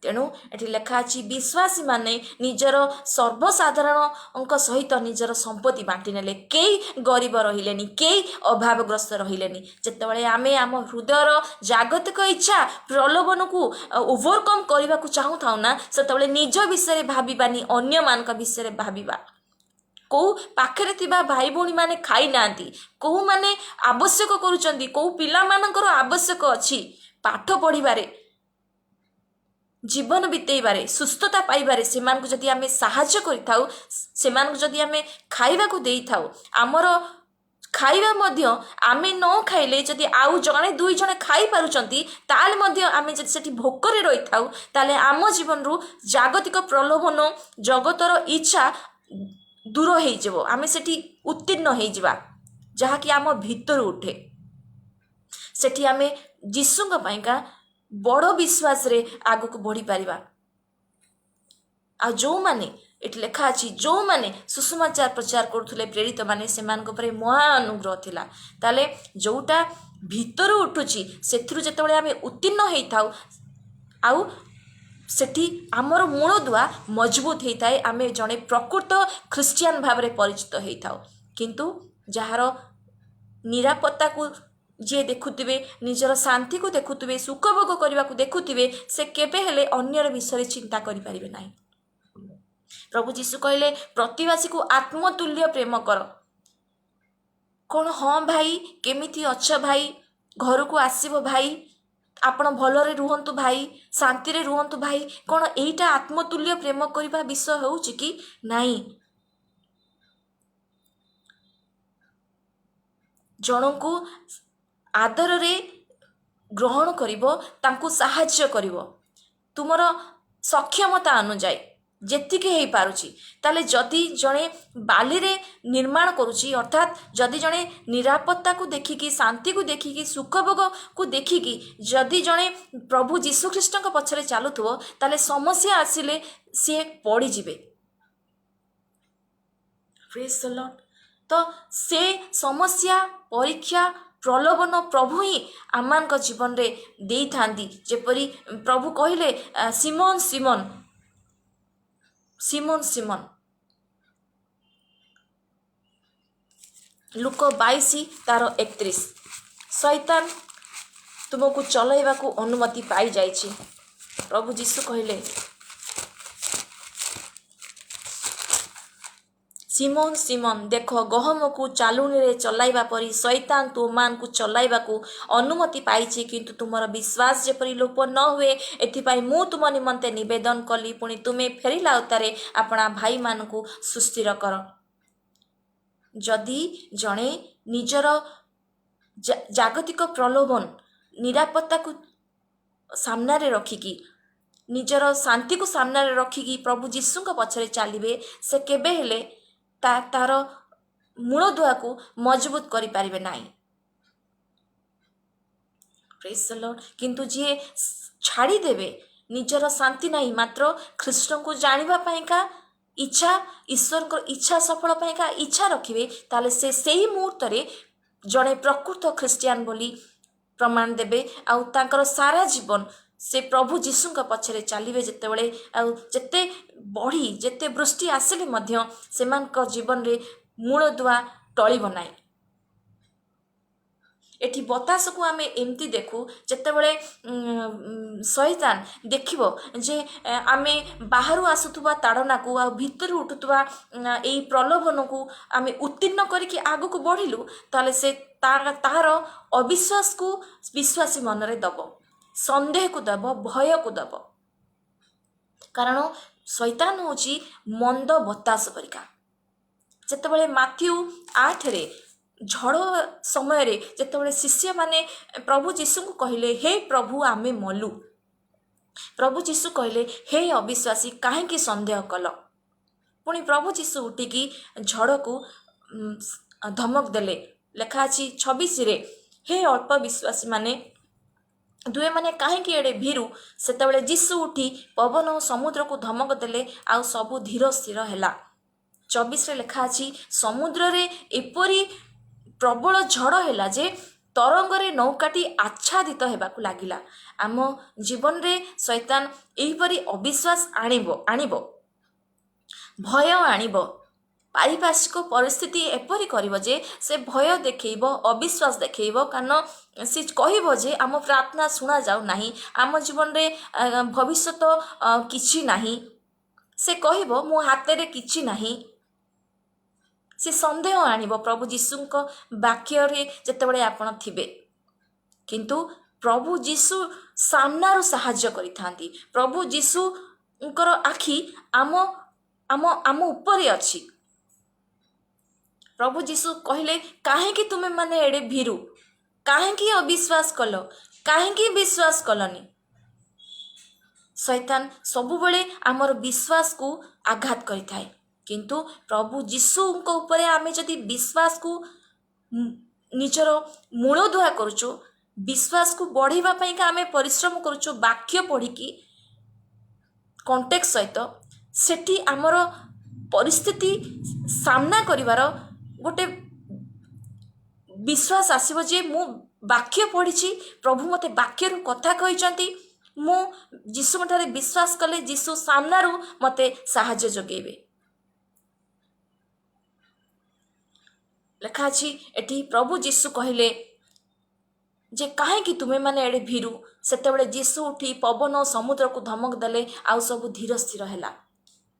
ତେଣୁ ଏଠି ଲେଖା ଅଛି ବିଶ୍ୱାସୀ ମାନେ ନିଜର ସର୍ବସାଧାରଣଙ୍କ ସହିତ ନିଜର ସମ୍ପତ୍ତି ବାଣ୍ଟି ନେଲେ। କେହି ଗରିବ ରହିଲେନି, କେହି ଅଭାବଗ୍ରସ୍ତ ରହିଲେନି। ଯେତେବେଳେ ଆମେ ଆମ ହୃଦୟର ଜାଗତିକ ଇଚ୍ଛା ପ୍ରଲୋଭନକୁ ଓଭରକମ୍ କରିବାକୁ ଚାହୁଁଥାଉ ନା, ସେତେବେଳେ ନିଜ ବିଷୟରେ ଭାବିବାନି, ଅନ୍ୟମାନଙ୍କ ବିଷୟରେ ଭାବିବା। କେଉଁ ପାଖରେ ଥିବା ଭାଇ ଭଉଣୀମାନେ ଖାଇନାହାନ୍ତି, କେଉଁମାନେ ଆବଶ୍ୟକ କରୁଛନ୍ତି, କେଉଁ ପିଲାମାନଙ୍କର ଆବଶ୍ୟକ ଅଛି ପାଠ ପଢ଼ିବାରେ, ଜୀବନ ବିତେଇବାରେ, ସୁସ୍ଥତା ପାଇବାରେ, ସେମାନଙ୍କୁ ଯଦି ଆମେ ସାହାଯ୍ୟ କରିଥାଉ, ସେମାନଙ୍କୁ ଯଦି ଆମେ ଖାଇବାକୁ ଦେଇଥାଉ, ଆମର ଖାଇବା ମଧ୍ୟ ଆମେ ନ ଖାଇଲେ ଯଦି ଆଉ ଜଣେ ଦୁଇ ଜଣ ଖାଇପାରୁଛନ୍ତି, ତାହେଲେ ମଧ୍ୟ ଆମେ ଯଦି ସେଠି ଭୋକରେ ରହିଥାଉ, ତାହେଲେ ଆମ ଜୀବନରୁ ଜାଗତିକ ପ୍ରଲୋଭନ, ଜଗତର ଇଚ୍ଛା ଦୂର ହେଇଯିବ। ଆମେ ସେଠି ଉତ୍ତୀର୍ଣ୍ଣ ହେଇଯିବା, ଯାହାକି ଆମ ଭିତରୁ ଉଠେ। ସେଠି ଆମେ ଯୀଶୁଙ୍କ ପାଇଁକା ବଡ଼ ବିଶ୍ୱାସରେ ଆଗକୁ ବଢ଼ିପାରିବା। ଆଉ ଯେଉଁମାନେ ଏଠି ଲେଖା ଅଛି ଯେଉଁମାନେ ସୁସମାଚାର ପ୍ରଚାର କରୁଥିଲେ ପ୍ରେରିତମାନେ, ସେମାନଙ୍କ ଉପରେ ମହା ଅନୁଗ୍ରହ ଥିଲା। ତାହେଲେ ଯେଉଁଟା ଭିତରୁ ଉଠୁଛି ସେଥିରୁ ଯେତେବେଳେ ଆମେ ଉତ୍ତୀର୍ଣ୍ଣ ହେଇଥାଉ ଆଉ ସେଠି ଆମର ମୂଳଦୁଆ ମଜବୁତ ହେଇଥାଏ, ଆମେ ଜଣେ ପ୍ରକୃତ ଖ୍ରୀଷ୍ଟିଆନ ଭାବରେ ପରିଚିତ ହେଇଥାଉ। କିନ୍ତୁ ଯାହାର ନିରାପତ୍ତାକୁ ଯିଏ ଦେଖୁଥିବେ, ନିଜର ଶାନ୍ତିକୁ ଦେଖୁଥିବେ, ସୁଖଭୋଗ କରିବାକୁ ଦେଖୁଥିବେ, ସେ କେବେ ହେଲେ ଅନ୍ୟର ବିଷୟରେ ଚିନ୍ତା କରିପାରିବେ ନାହିଁ। ପ୍ରଭୁ ଯୀଶୁ କହିଲେ ପ୍ରତିବାସୀକୁ ଆତ୍ମତୁଲ୍ୟ ପ୍ରେମ କର। କ'ଣ ହଁ ଭାଇ, କେମିତି ଅଛ ଭାଇ, ଘରକୁ ଆସିବ ଭାଇ, ଆପଣ ଭଲରେ ରୁହନ୍ତୁ ଭାଇ, ଶାନ୍ତିରେ ରୁହନ୍ତୁ ଭାଇ, କ'ଣ ଏଇଟା ଆତ୍ମତୁଲ୍ୟ ପ୍ରେମ କରିବା ବିଷୟ ହେଉଛି କି? ନାହିଁ। ଜଣଙ୍କୁ ଆଦରରେ ଗ୍ରହଣ କରିବ, ତାଙ୍କୁ ସାହାଯ୍ୟ କରିବ ତୁମର ସକ୍ଷମତା ଅନୁଯାୟୀ ଯେତିକି ହେଇପାରୁଛି। ତାହେଲେ ଯଦି ଜଣେ ବାଲିରେ ନିର୍ମାଣ କରୁଛି, ଅର୍ଥାତ୍ ଯଦି ଜଣେ ନିରାପତ୍ତାକୁ ଦେଖିକି, ଶାନ୍ତିକୁ ଦେଖିକି, ସୁଖଭୋଗକୁ ଦେଖିକି ଯଦି ଜଣେ ପ୍ରଭୁ ଯୀଶୁଖ୍ରୀଷ୍ଟଙ୍କ ପଛରେ ଚାଲୁଥିବ, ତାହେଲେ ସମସ୍ୟା ଆସିଲେ ସିଏ ପଡ଼ିଯିବେ। ପ୍ରେଜ୍ ଦ ଲର୍ଡ। ତ ସେ ସମସ୍ୟା, ପରୀକ୍ଷା, ପ୍ରଲୋଭନ ପ୍ରଭୁ ହିଁ ଆମମାନଙ୍କ ଜୀବନରେ ଦେଇଥାନ୍ତି। ଯେପରି ପ୍ରଭୁ କହିଲେ ସିମୋନ ସିମୋନ, ସିମୋନ ସିମୋନ, ଲୁକ 22:31, ଶୈତାନ ତୁମକୁ ଚଲାଇବାକୁ ଅନୁମତି ପାଇଯାଇଛି। ପ୍ରଭୁ ଯୀଶୁ କହିଲେ ସିମୋନ ସିମୋନ, ଦେଖ ଗହମକୁ ଚାଲୁଣିରେ ଚଲାଇବା ପରି ଶୈତାନ ତୁମମାନଙ୍କୁ ଚଲାଇବାକୁ ଅନୁମତି ପାଇଛି, କିନ୍ତୁ ତୁମର ବିଶ୍ୱାସ ଯେପରି ଲୋପ ନ ହୁଏ ଏଥିପାଇଁ ମୁଁ ତୁମ ନିମନ୍ତେ ନିବେଦନ କଲି। ପୁଣି ତୁମେ ଫେରିଲା ଅବସ୍ଥାରେ ଆପଣା ଭାଇମାନଙ୍କୁ ସୁସ୍ଥିର କର। ଯଦି ଜଣେ ନିଜର ଜାଗତିକ ପ୍ରଲୋଭନ, ନିରାପତ୍ତାକୁ ସାମ୍ନାରେ ରଖିକି, ନିଜର ଶାନ୍ତିକୁ ସାମ୍ନାରେ ରଖିକି ପ୍ରଭୁ ଯୀଶୁଙ୍କ ପଛରେ ଚାଲିବେ, ସେ କେବେ ହେଲେ ତାର ମୂଳଦୁଆକୁ ମଜବୁତ କରିପାରିବେ ନାହିଁ। ପ୍ରେଜ୍ ଦ ଲର୍ଡ। କିନ୍ତୁ ଯିଏ ଛାଡ଼ିଦେବେ, ନିଜର ଶାନ୍ତି ନାହିଁ, ମାତ୍ର ଖ୍ରୀଷ୍ଟଙ୍କୁ ଜାଣିବା ପାଇଁକା ଇଚ୍ଛା, ଈଶ୍ୱରଙ୍କ ଇଚ୍ଛା ସଫଳ ପାଇଁକା ଇଚ୍ଛା ରଖିବେ, ତାହେଲେ ସେ ସେହି ମୁହୂର୍ତ୍ତରେ ଜଣେ ପ୍ରକୃତ ଖ୍ରୀଷ୍ଟିଆନ ବୋଲି ପ୍ରମାଣ ଦେବେ। ଆଉ ତାଙ୍କର ସାରା ଜୀବନ ସେ ପ୍ରଭୁ ଯୀଶୁଙ୍କ ପଛରେ ଚାଲିବେ ଯେତେବେଳେ, ଆଉ ଯେତେ ବଢ଼ି ଯେତେ ବୃଷ୍ଟି ଆସିଲେ ମଧ୍ୟ ସେମାନଙ୍କ ଜୀବନରେ ମୂଳଦୁଆ ଟଳିବ ନାହିଁ। ଏଠି ବତାସକୁ ଆମେ ଏମିତି ଦେଖୁ, ଯେତେବେଳେ ଶୈତାନ ଦେଖିବ ଯେ ଆମେ ବାହାରୁ ଆସୁଥିବା ତାଡ଼ନାକୁ ଆଉ ଭିତରୁ ଉଠୁଥିବା ଏଇ ପ୍ରଲୋଭନକୁ ଆମେ ଉତ୍ତୀର୍ଣ୍ଣ କରିକି ଆଗକୁ ବଢ଼ିଲୁ, ତାହେଲେ ସେ ତାହାର ଅବିଶ୍ୱାସକୁ ବିଶ୍ୱାସୀ ମନରେ ଦେବ, ସନ୍ଦେହକୁ ଦେବ, ଭୟକୁ ଦେବ। କାରଣ ଶୈତାନ ହେଉଛି ମନ୍ଦ ବତାସ ପରିକା। ଯେତେବେଳେ ମାଥ୍ୟୁ 8ରେ ଝଡ଼ ସମୟରେ ଯେତେବେଳେ ଶିଷ୍ୟମାନେ ପ୍ରଭୁ ଯୀଶୁଙ୍କୁ କହିଲେ, ହେ ପ୍ରଭୁ ଆମେ ମଲୁ, ପ୍ରଭୁ ଯୀଶୁ କହିଲେ, ହେ ଅବିଶ୍ୱାସୀ କାହିଁକି ସନ୍ଦେହ କଲ? ପୁଣି ପ୍ରଭୁ ଯୀଶୁ ଉଠିକି ଝଡ଼କୁ ଧମକ ଦେଲେ। ଲେଖା ଅଛି 26ରେ, ହେ ଅଳ୍ପ ବିଶ୍ୱାସୀ ମାନେ, ଦୁହେମାନେ କାହିଁକି ଏଡ଼େ ଭୀରୁ? ସେତେବେଳେ ଯୀଶୁ ଉଠି ପବନ ଓ ସମୁଦ୍ରକୁ ଧମକ ଦେଲେ, ଆଉ ସବୁ ଧୀର ସ୍ଥିର ହେଲା। 24ରେ ଲେଖା ଅଛି, ସମୁଦ୍ରରେ ଏପରି ପ୍ରବଳ ଝଡ଼ ହେଲା ଯେ ତରଙ୍ଗରେ ନୌକାଟି ଆଚ୍ଛାଦିତ ହେବାକୁ ଲାଗିଲା। ଆମ ଜୀବନରେ ଶୈତାନ ଏହିପରି ଅବିଶ୍ୱାସ ଆଣିବ, ଭୟ ଆଣିବ, ପାରିପାର୍ଶ୍ୱିକ ପରିସ୍ଥିତି ଏପରି କରିବ ଯେ ସେ ଭୟ ଦେଖେଇବ, ଅବିଶ୍ୱାସ ଦେଖେଇବ। କାରଣ ସେ କହିବ ଯେ ଆମ ପ୍ରାର୍ଥନା ଶୁଣାଯାଉ ନାହିଁ, ଆମ ଜୀବନରେ ଭବିଷ୍ୟତ କିଛି ନାହିଁ। ସେ କହିବ ମୋ ହାତରେ କିଛି ନାହିଁ। ସେ ସନ୍ଦେହ ଆଣିବ ପ୍ରଭୁ ଯୀଶୁଙ୍କ ବାକ୍ୟରେ ଯେତେବେଳେ ଆପଣ ଥିବେ। କିନ୍ତୁ ପ୍ରଭୁ ଯୀଶୁ ସାମ୍ନାରୁ ସାହାଯ୍ୟ କରିଥାନ୍ତି। ପ୍ରଭୁ ଯୀଶୁଙ୍କର ଆଖି ଆମ ଉପରେ ଅଛି। ପ୍ରଭୁ ଯୀଶୁ କହିଲେ, କାହିଁକି ତୁମେ ମାନେ ଏଡ଼େ ଭୀରୁ? କାହିଁକି ଅବିଶ୍ୱାସ କଲ? କାହିଁକି ବିଶ୍ୱାସ କଲନି? ଶୈତାନ ସବୁବେଳେ ଆମର ବିଶ୍ୱାସକୁ ଆଘାତ କରିଥାଏ। କିନ୍ତୁ ପ୍ରଭୁ ଯୀଶୁଙ୍କ ଉପରେ ଆମେ ଯଦି ବିଶ୍ୱାସକୁ ନିଜର ମୂଳଦୁଆ କରୁଛୁ, ବିଶ୍ୱାସକୁ ବଢ଼େଇବା ପାଇଁକା ଆମେ ପରିଶ୍ରମ କରୁଛୁ ବାକ୍ୟ ପଢ଼ିକି କଣ୍ଟେକ୍ଟ ସହିତ, ସେଠି ଆମର ପରିସ୍ଥିତି ସାମ୍ନା କରିବାର ଗୋଟେ ବିଶ୍ୱାସ ଆସିବ ଯେ ମୁଁ ବାକ୍ୟ ପଢ଼ିଛି, ପ୍ରଭୁ ମୋତେ ବାକ୍ୟରୁ କଥା କହିଛନ୍ତି, ମୁଁ ଯୀଶୁଙ୍କଠାରେ ବିଶ୍ୱାସ କଲେ ଯୀଶୁ ସାମ୍ନାରୁ ମୋତେ ସାହାଯ୍ୟ ଯୋଗାଇବେ। ଲେଖା ଅଛି ଏଠି ପ୍ରଭୁ ଯୀଶୁ କହିଲେ ଯେ କାହିଁକି ତୁମେମାନେ ଏଡ଼େ ଭୀରୁ। ସେତେବେଳେ ଯୀଶୁ ଉଠି ପବନ ଓ ସମୁଦ୍ରକୁ ଧମକ ଦେଲେ, ଆଉ ସବୁ ଧୀର ସ୍ଥିର ହେଲା।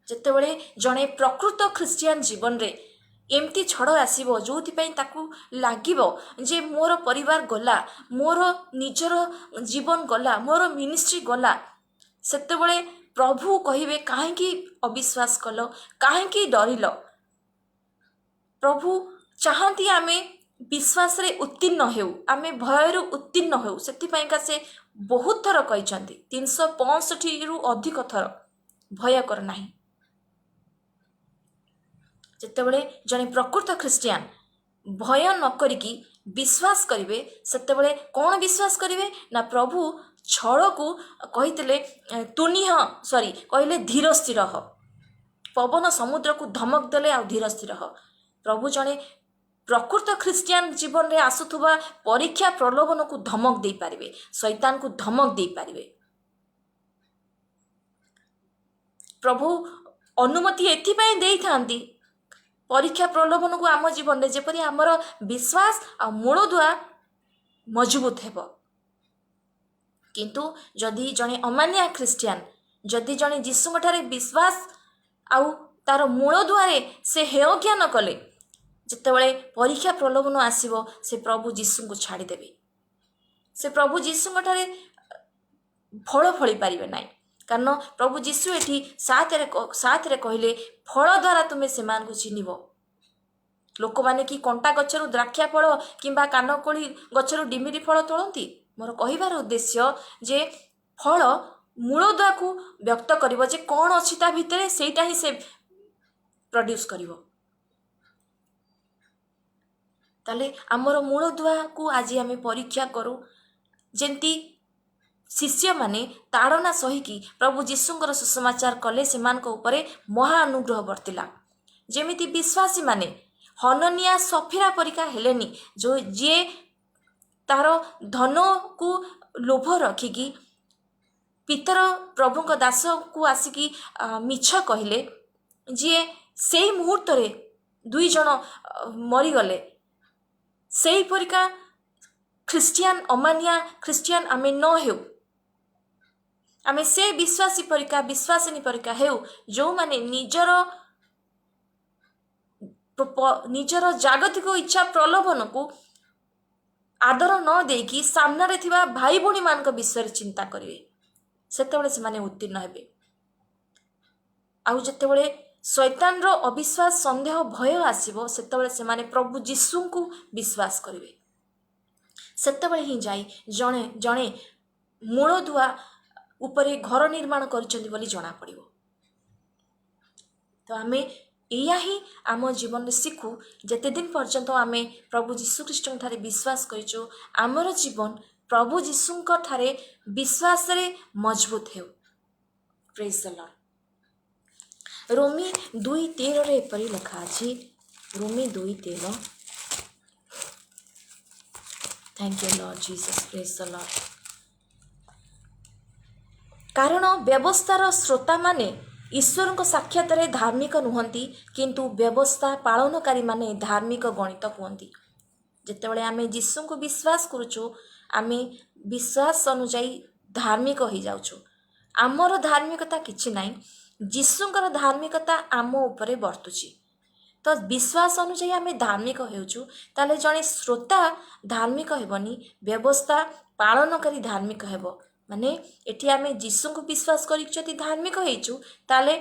ଯେତେବେଳେ ଜଣେ ପ୍ରକୃତ ଖ୍ରୀଷ୍ଟିଆନ ଜୀବନରେ ଏମିତି ଝଡ଼ ଆସିବ ଯେଉଁଥିପାଇଁ ତାକୁ ଲାଗିବ ଯେ ମୋର ପରିବାର ଗଲା, ମୋର ନିଜର ଜୀବନ ଗଲା, ମୋର ମିନିଷ୍ଟ୍ରି ଗଲା, ସେତେବେଳେ ପ୍ରଭୁ କହିବେ କାହିଁକି ଅବିଶ୍ୱାସ କଲ, କାହିଁକି ଡରିଲ। ପ୍ରଭୁ ଚାହାନ୍ତି ଆମେ ବିଶ୍ୱାସରେ ଉତ୍ତୀର୍ଣ୍ଣ ହେଉ, ଆମେ ଭୟରୁ ଉତ୍ତୀର୍ଣ୍ଣ ହେଉ। ସେଥିପାଇଁକା ସେ ବହୁତ ଥର କହିଛନ୍ତି, 365ରୁ ଅଧିକ ଥର, ଭୟ କର ନାହିଁ। ଯେତେବେଳେ ଜଣେ ପ୍ରକୃତ ଖ୍ରୀଷ୍ଟିଆନ ଭୟ ନ କରିକି ବିଶ୍ୱାସ କରିବେ, ସେତେବେଳେ କ'ଣ ବିଶ୍ୱାସ କରିବେ ନା ପ୍ରଭୁ ଝଡ଼କୁ କହିଥିଲେ କହିଲେ ଧୀର ସ୍ଥିର ହ। ପବନ ସମୁଦ୍ରକୁ ଧମକ ଦେଲେ ଆଉ ଧୀର ସ୍ଥିର ହ। ପ୍ରଭୁ ଜଣେ ପ୍ରକୃତ ଖ୍ରୀଷ୍ଟିଆନ ଜୀବନରେ ଆସୁଥିବା ପରୀକ୍ଷା ପ୍ରଲୋଭନକୁ ଧମକ ଦେଇପାରିବେ, ଶୈତାନକୁ ଧମକ ଦେଇପାରିବେ। ପ୍ରଭୁ ଅନୁମତି ଏଥିପାଇଁ ଦେଇଥାନ୍ତି ପରୀକ୍ଷା ପ୍ରଲୋଭନକୁ ଆମ ଜୀବନରେ, ଯେପରି ଆମର ବିଶ୍ୱାସ ଆଉ ମୂଳଦୁଆ ମଜବୁତ ହେବ। କିନ୍ତୁ ଯଦି ଜଣେ ଅମାନିଆ ଖ୍ରୀଷ୍ଟିଆନ, ଯଦି ଜଣେ ଯୀଶୁଙ୍କଠାରେ ବିଶ୍ୱାସ ଆଉ ତାର ମୂଳଦୁଆରେ ସେ ହେୟ ଜ୍ଞାନ କଲେ, ଯେତେବେଳେ ପରୀକ୍ଷା ପ୍ରଲୋଭନ ଆସିବ ସେ ପ୍ରଭୁ ଯୀଶୁଙ୍କୁ ଛାଡ଼ିଦେବେ। ସେ ପ୍ରଭୁ ଯୀଶୁଙ୍କଠାରେ ଫଳ ଫଳି ପାରିବେ ନାହିଁ। କାରଣ ପ୍ରଭୁ ଯୀଶୁ ଏଠି 7ରେ କହିଲେ ଫଳ ଦ୍ୱାରା ତୁମେ ସେମାନଙ୍କୁ ଚିହ୍ନିବ। ଲୋକମାନେ କି କଣ୍ଟା ଗଛରୁ ଦ୍ରାକ୍ଷା ଫଳ କିମ୍ବା କାନକୋଳି ଗଛରୁ ଡିମିରି ଫଳ ତୋଳନ୍ତି? ମୋର କହିବାର ଉଦ୍ଦେଶ୍ୟ ଯେ ଫଳ ମୂଳଦୁଆକୁ ବ୍ୟକ୍ତ କରିବ, ଯେ କ'ଣ ଅଛି ତା ଭିତରେ, ସେଇଟା ହିଁ ସେ ପ୍ରଡ୍ୟୁସ୍ କରିବ। ତାହେଲେ ଆମର ମୂଳଦୁଆକୁ ଆଜି ଆମେ ପରୀକ୍ଷା କରୁ। ଯେମିତି ଶିଷ୍ୟମାନେ ତାଡ଼ନା ସହିକି ପ୍ରଭୁ ଯୀଶୁଙ୍କର ସୁସମାଚାର କଲେ, ସେମାନଙ୍କ ଉପରେ ମହା ଅନୁଗ୍ରହ ବର୍ତ୍ତିଲା। ଯେମିତି ବିଶ୍ୱାସୀମାନେ ହନନିଆ ସଫିରା ପରିକା ହେଲେନି, ଯିଏ ତାର ଧନକୁ ଲୋଭ ରଖିକି ପିତର ପ୍ରଭୁଙ୍କ ଦାସକୁ ଆସିକି ମିଛ କହିଲେ, ଯିଏ ସେଇ ମୁହୂର୍ତ୍ତରେ 2 ଜଣ ମରିଗଲେ। ସେଇପରିକା ଖ୍ରୀଷ୍ଟିଆନ, ଅମାନିଆ ଖ୍ରୀଷ୍ଟିଆନ ଆମେ ନ ହେଉ। ଆମେ ସେ ବିଶ୍ୱାସୀ ପରିକା, ବିଶ୍ୱାସିନୀ ପରିକା ହେଉ, ଯେଉଁମାନେ ନିଜର ଜାଗତିକ ଇଚ୍ଛା ପ୍ରଲୋଭନକୁ ଆଦର ନ ଦେଇକି ସାମ୍ନାରେ ଥିବା ଭାଇ ଭଉଣୀମାନଙ୍କ ବିଷୟରେ ଚିନ୍ତା କରିବେ। ସେତେବେଳେ ସେମାନେ ଉତ୍ତୀର୍ଣ୍ଣ ହେବେ। ଆଉ ଯେତେବେଳେ ଶୈତାନର ଅବିଶ୍ୱାସ, ସନ୍ଦେହ, ଭୟ ଆସିବ, ସେତେବେଳେ ସେମାନେ ପ୍ରଭୁ ଯୀଶୁଙ୍କୁ ବିଶ୍ୱାସ କରିବେ। ସେତେବେଳେ ହିଁ ଯାଇ ଜଣେ ମୂଳଦୁଆ ଉପରେ ଘର ନିର୍ମାଣ କରିଛନ୍ତି ବୋଲି ଜଣାପଡ଼ିବ। ତ ଆମେ ଏଇଆ ହିଁ ଆମ ଜୀବନରେ ଶିଖୁ। ଯେତେଦିନ ପର୍ଯ୍ୟନ୍ତ ଆମେ ପ୍ରଭୁ ଯୀଶୁଖ୍ରୀଷ୍ଟଙ୍କଠାରେ ବିଶ୍ୱାସ କରିଛୁ, ଆମର ଜୀବନ ପ୍ରଭୁ ଯୀଶୁଙ୍କଠାରେ ବିଶ୍ୱାସରେ ମଜବୁତ ହେଉ। ପ୍ରେଜ୍ ଦ ଲର୍ଡ। ରୋମୀ 2:13 ଏପରି ଲେଖା ଅଛି, Romi 2:13। Thank you Lord Jesus, ପ୍ରେଜ୍ ଦ ଲର୍ଡ। କାରଣ ବ୍ୟବସ୍ଥାର ଶ୍ରୋତାମାନେ ଈଶ୍ୱରଙ୍କ ସାକ୍ଷାତରେ ଧାର୍ମିକ ନୁହନ୍ତି, କିନ୍ତୁ ବ୍ୟବସ୍ଥା ପାଳନକାରୀମାନେ ଧାର୍ମିକ ଗଣିତ ହୁଅନ୍ତି। ଯେତେବେଳେ ଆମେ ଯୀଶୁଙ୍କୁ ବିଶ୍ୱାସ କରୁଛୁ, ଆମେ ବିଶ୍ୱାସ ଅନୁଯାୟୀ ଧାର୍ମିକ ହେଇଯାଉଛୁ। ଆମର ଧାର୍ମିକତା କିଛି ନାହିଁ, ଯୀଶୁଙ୍କର ଧାର୍ମିକତା ଆମ ଉପରେ ବର୍ତ୍ତୁଛି। ତ ବିଶ୍ୱାସ ଅନୁଯାୟୀ ଆମେ ଧାର୍ମିକ ହେଉଛୁ। ତାହେଲେ ଜଣେ ଶ୍ରୋତା ଧାର୍ମିକ ହେବନି, ବ୍ୟବସ୍ଥା ପାଳନକାରୀ ଧାର୍ମିକ ହେବ। ମାନେ ଏଠି ଆମେ ଯୀଶୁଙ୍କୁ ବିଶ୍ୱାସ କରିକି ଯଦି ଧାର୍ମିକ ହେଇଛୁ, ତାହେଲେ